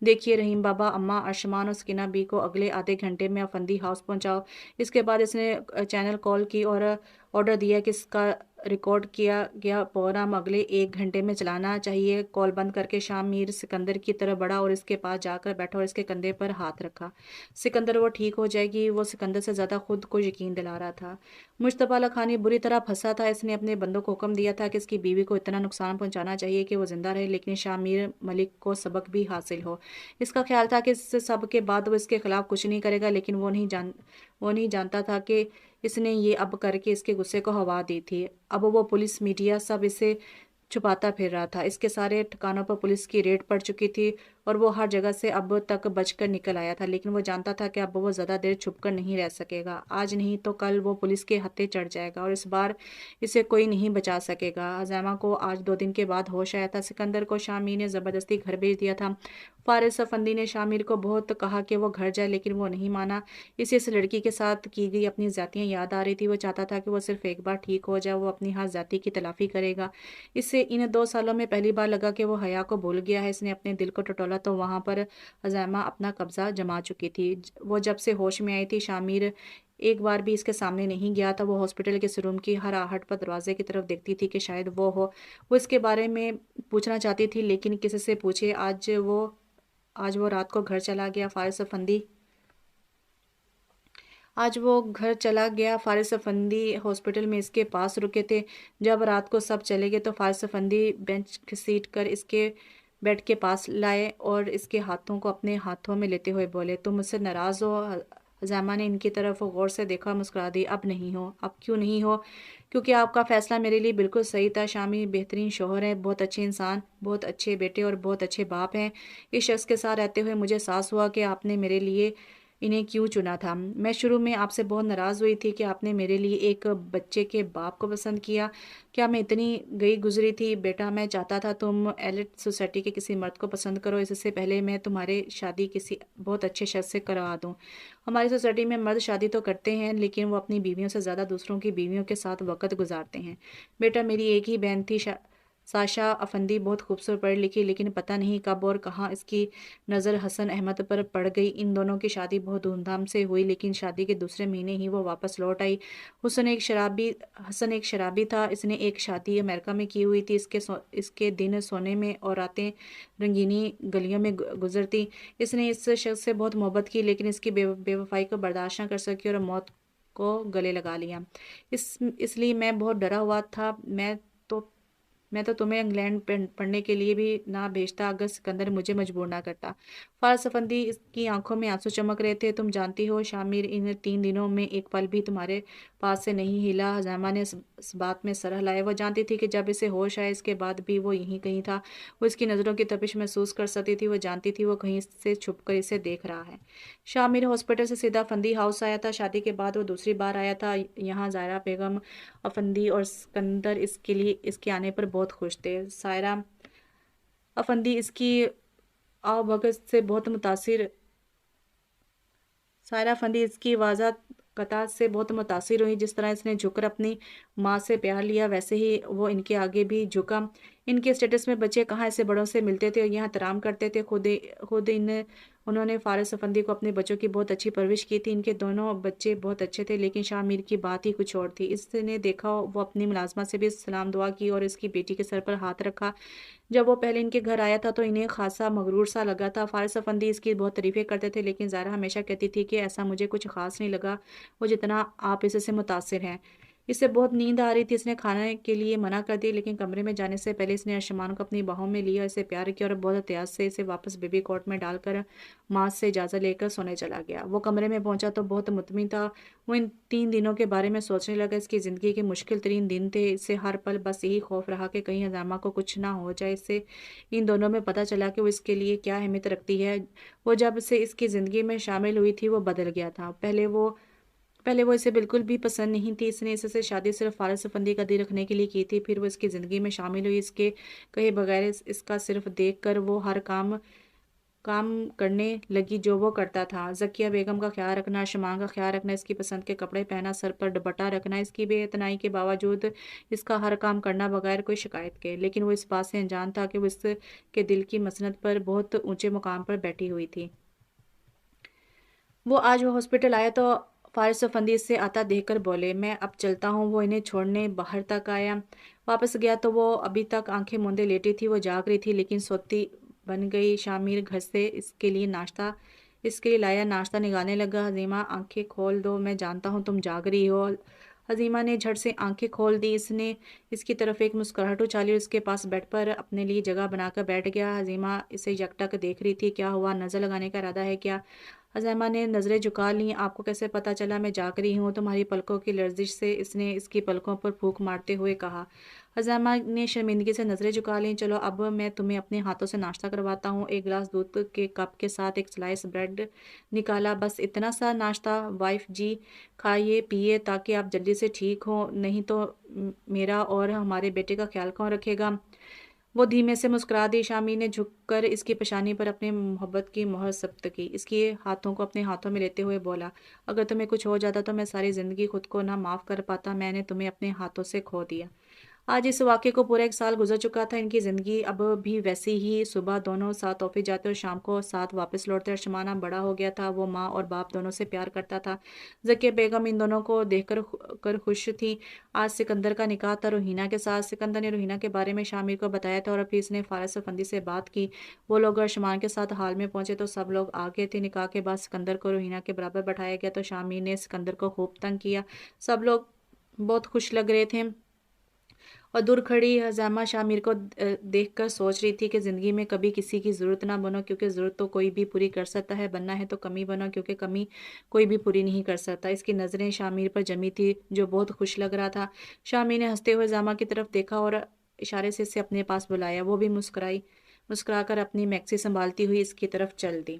देखिए रहीम बाबा, अम्मा अर्शमान और सकीना बी को अगले आधे घंटे में अफंदी हाउस पहुंचाओ। इसके बाद इसने चैनल कॉल की और ऑर्डर दिया कि इसका रिकॉर्ड किया गया प्रोग्राम अगले 1 घंटे में चलाना चाहिए। कॉल बंद करके शामिर सिकंदर की तरफ बढ़ा और इसके पास जाकर बैठा और इसके कंधे पर हाथ रखा। सिकंदर, वो ठीक हो जाएगी। वो सिकंदर से ज़्यादा खुद को यकीन दिला रहा था। मुश्तबा लखानी बुरी तरह फंसा था। इसने अपने बंदों को हुक्म दिया था कि इसकी बीवी को इतना नुकसान पहुंचाना चाहिए कि वो जिंदा रहे, लेकिन शामिर मलिक को सबक भी हासिल हो। इसका ख्याल था कि इस सब के बाद वो इसके खिलाफ कुछ नहीं करेगा, लेकिन वो नहीं जानता था कि इसने ये अब करके इसके गुस्से को हवा दी थी। अब वो पुलिस, मीडिया सब इसे छुपाता फिर रहा था। इसके सारे ठिकानों पर पुलिस की रेड पड़ चुकी थी और वो हर जगह से अब तक बचकर निकल आया था, लेकिन वो जानता था कि अब वो ज़्यादा देर छुपकर नहीं रह सकेगा। आज नहीं तो कल वो पुलिस के हत्थे चढ़ जाएगा और इस बार इसे कोई नहीं बचा सकेगा। हजामा को आज 2 दिन के बाद होश आया था। सिकंदर को शामिर ने ज़बरदस्ती घर भेज दिया था। फारिस अफंदी ने शामिर को बहुत कहा कि वो घर जाए, लेकिन वो नहीं माना। इसे इस लड़की के साथ की गई अपनी ज़्यादतियाँ याद आ रही थी। वो चाहता था कि वो सिर्फ एक बार ठीक हो जाए। वो अपनी हर ज़्यादती की तलाफ़ी करेगा। इससे इन 2 सालों में पहली बार लगा कि वो हया को भूल गया है। इसने अपने दिल को टटोला तो वहाँ पर हजामा अपना कब्जा जमा चुकी थी। वो जब से होश में आई थी, शामिर एक बार भी इसके सामने नहीं गया था। वो हॉस्पिटल के इस रूम की हर आहट पर दरवाजे की तरफ देखती थी कि शायद वो हो। वो इसके बारे में पूछना चाहती थी, लेकिन किसी से पूछे। आज वो रात को घर चला गया। फारिस अफंदी हॉस्पिटल में इसके पास रुके थे। जब रात को सब चले गए तो फारिस अफंदी बेंच घसीट कर इसके बेड के पास लाए और इसके हाथों को अपने हाथों में लेते हुए बोले, तुम मुझसे नाराज़ हो? हजामा ने इनकी तरफ गौर से देखा, मुस्कुरा दी। अब नहीं हो। अब क्यों नहीं हो? क्योंकि आपका फैसला मेरे लिए बिल्कुल सही था। शामी बेहतरीन शोहर है, बहुत अच्छे इंसान, बहुत अच्छे बेटे और बहुत अच्छे बाप हैं। इस शख्स के साथ रहते हुए मुझे एहसास हुआ कि आपने मेरे लिए इन्हें क्यों चुना था। मैं शुरू में आपसे बहुत नाराज़ हुई थी कि आपने मेरे लिए एक बच्चे के बाप को पसंद किया। क्या मैं इतनी गई गुजरी थी? बेटा, मैं चाहता था तुम एलिट सोसाइटी के किसी मर्द को पसंद करो, इससे पहले मैं तुम्हारे शादी किसी बहुत अच्छे शख्स से करवा दूँ। हमारी सोसाइटी में मर्द शादी तो करते हैं, लेकिन वो अपनी बीवियों से ज़्यादा दूसरों की बीवियों के साथ वक़्त गुजारते हैं। बेटा, मेरी एक ही बहन थी साशा अफंदी, बहुत खूबसूरत पढ़ी लिखी, लेकिन पता नहीं कब और कहाँ इसकी नज़र हसन अहमद पर पड़ गई। इन दोनों की शादी बहुत धूमधाम से हुई, लेकिन शादी के दूसरे महीने ही वो वापस लौट आई। हसन एक शराबी था। इसने एक शादी अमेरिका में की हुई थी। इसके दिन सोने में और रातें रंगीनी गलियों में गुजरती। इसने इस शख्स से बहुत मोहब्बत की, लेकिन इसकी बेवफाई को बर्दाश्त न कर सकी और मौत को गले लगा लिया। इसलिए मैं बहुत डरा हुआ था। तो मैं तो तुम्हें इंग्लैंड पढ़ने के लिए भी ना भेजता अगर सिकंदर मुझे मजबूर ना करता। फारस अफंदी की आंखों में आंसू चमक रहे थे। तुम जानती हो शामिर इन 3 दिनों में एक पल भी तुम्हारे पास से नहीं हिला। हजामा ने इस बात में सर हिलाया। वो जानती थी कि जब इसे होश आए इसके बाद भी वो यहीं कहीं था। वो इसकी नज़रों की तपिश महसूस कर सकती थी। वो जानती थी वो कहीं से छुप कर इसे देख रहा है। शामिर हॉस्पिटल से सीधा फंदी हाउस आया था। शादी के बाद वो दूसरी बार आया था यहाँ। ज़ायरा बेगम अफंदी और सिकंदर इसके आने पर बहुत खुश थे। अफंदी इसकी आवभगत से बहुत मुतासिर सायरा फंदी इसकी वाजा कता से बहुत मुतासिर हुई। जिस तरह इसने झुककर अपनी माँ से प्यार लिया, वैसे ही वो इनके आगे भी झुका। इनके स्टेटस में बच्चे कहाँ ऐसे बड़ों से मिलते थे और यहाँ एहतराम करते थे। खुद उन्होंने फारिस अफंदी को अपने बच्चों की बहुत अच्छी परवरिश की थी। इनके दोनों बच्चे बहुत अच्छे थे, लेकिन शामिर की बात ही कुछ और थी। इसने देखा वो अपनी मुलाजमा से भी सलाम दुआ की और इसकी बेटी के सर पर हाथ रखा। जब वो पहले इनके घर आया था तो इन्हें खासा मगरूर सा लगा था। फारिस अफंदी इसकी बहुत तारीफ़ें करते थे, लेकिन ज़ायरा हमेशा कहती थी कि ऐसा मुझे कुछ ख़ास नहीं लगा वो जितना आप इससे मुतासिर हैं। اسے بہت نیند آ رہی تھی، اس نے کھانے کے لیے منع کر دی، لیکن کمرے میں جانے سے پہلے اس نے ارشمان کو اپنی باہوں میں لیا، اسے پیار کیا اور بہت احتیاط سے اسے واپس بیبی کوٹ میں ڈال کر ماں سے اجازت لے کر سونے چلا گیا۔ وہ کمرے میں پہنچا تو بہت مطمئن تھا، وہ ان 3 دنوں کے بارے میں سوچنے لگا۔ اس کی زندگی کے مشکل ترین دن تھے، اس سے ہر پل بس یہی خوف رہا کہ کہیں عزیمہ کو کچھ نہ ہو جائے۔ اس سے ان دونوں میں پتہ چلا کہ وہ اس کے لیے کیا اہمیت رکھتی ہے۔ وہ جب سے اس کی زندگی میں شامل ہوئی تھی وہ بدل گیا تھا۔ پہلے وہ اسے بالکل بھی پسند نہیں تھی، اس نے اس سے شادی صرف فارغ فندی کا دل رکھنے کے لیے کی تھی۔ پھر وہ اس کی زندگی میں شامل ہوئی، اس کے کہے بغیر اس کا صرف دیکھ کر وہ ہر کام کرنے لگی جو وہ کرتا تھا۔ ذکیہ بیگم کا خیال رکھنا، ارشمان کا خیال رکھنا، اس کی پسند کے کپڑے پہننا، سر پر دوپٹہ رکھنا، اس کی بے اعتنائی کے باوجود اس کا ہر کام کرنا بغیر کوئی شکایت کے۔ لیکن وہ اس بات سے انجان تھا کہ وہ اس کے دل کی مسند پر بہت اونچے مقام پر بیٹھی ہوئی تھی۔ وہ آج وہ ہاسپٹل آیا تو فارس و فندی سے آتا دیکھ کر بولے، میں اب چلتا ہوں۔ وہ انہیں چھوڑنے باہر تک آیا، واپس گیا تو وہ ابھی تک آنکھیں موندے لیٹی تھی۔ وہ جاگ رہی تھی لیکن سوتی بن گئی۔ شامیر گھر سے اس کے لیے لایا ناشتہ نکالنے لگا۔ عظیمہ آنکھیں کھول دو، میں جانتا ہوں تم جاگ رہی ہو۔ عظیمہ نے جھٹ سے آنکھیں کھول دی، اس نے اس کی طرف ایک مسکراہٹ اچھالی اور اس کے پاس بیڈ پر اپنے لیے جگہ بنا کر بیٹھ گیا۔ عظیمہ اسے یکٹک دیکھ رہی تھی، کیا ہوا، نظر لگانے کا ارادہ ہے کیا؟ عظیمہ نے نظریں جھکا لیں، آپ کو کیسے پتہ چلا میں جاگ رہی ہوں؟ تمہاری پلکوں کی لرزش سے، اس نے اس کی پلکوں پر پھونک مارتے ہوئے کہا۔ عظیمہ نے شرمندگی سے نظریں جھکا لیں، چلو اب میں تمہیں اپنے ہاتھوں سے ناشتہ کرواتا ہوں۔ ایک گلاس دودھ کے کپ کے ساتھ ایک سلائس بریڈ نکالا۔ بس اتنا سا ناشتہ وائف جی، کھائیے پیئے تاکہ آپ جلدی سے ٹھیک ہوں، نہیں تو میرا اور ہمارے بیٹے کا خیال کون رکھے گا؟ وہ دھیمے سے مسکرا دی۔ شامل نے جھک کر اس کی پیشانی پر اپنے محبت کی مہر ثبت کی، اس کے ہاتھوں کو اپنے ہاتھوں میں لیتے ہوئے بولا، اگر تمہیں کچھ ہو جاتا تو میں ساری زندگی خود کو نہ معاف کر پاتا، میں نے تمہیں اپنے ہاتھوں سے کھو دیا۔ آج اس واقعے کو پورا 1 سال گزر چکا تھا۔ ان کی زندگی اب بھی ویسی ہی، صبح دونوں ساتھ آفس جاتے اور شام کو ساتھ واپس لوٹتے۔ ارشمان اب بڑا ہو گیا تھا، وہ ماں اور باپ دونوں سے پیار کرتا تھا۔ ذکیہ بیگم ان دونوں کو دیکھ کر خوش تھی۔ آج سکندر کا نکاح تھا روحینہ کے ساتھ۔ سکندر نے روحینہ کے بارے میں شامل کو بتایا تھا اور پھر اس نے فارس و فندی سے بات کی۔ وہ لوگ ارشمان کے ساتھ ہال میں پہنچے تو سب لوگ آ گئے تھے۔ نکاح کے بعد سکندر کو روحینہ کے برابر بٹھایا گیا تو شامل نے سکندر کو خوب تنگ کیا۔ سب لوگ بہت خوش لگ رہے تھے اور دور کھڑی عظیمہ شامل کو دیکھ کر سوچ رہی تھی کہ زندگی میں کبھی کسی کی ضرورت نہ بنو، کیونکہ ضرورت تو کوئی بھی پوری کر سکتا ہے، بننا ہے تو کمی بنو، کیونکہ کمی کوئی بھی پوری نہیں کر سکتا۔ اس کی نظریں شامل پر جمی تھی جو بہت خوش لگ رہا تھا۔ شامل نے ہنستے ہوئے عظیمہ کی طرف دیکھا اور اشارے سے اسے اپنے پاس بلایا۔ وہ بھی مسکرا کر اپنی میکسی سنبھالتی ہوئی اس کی طرف چل دی۔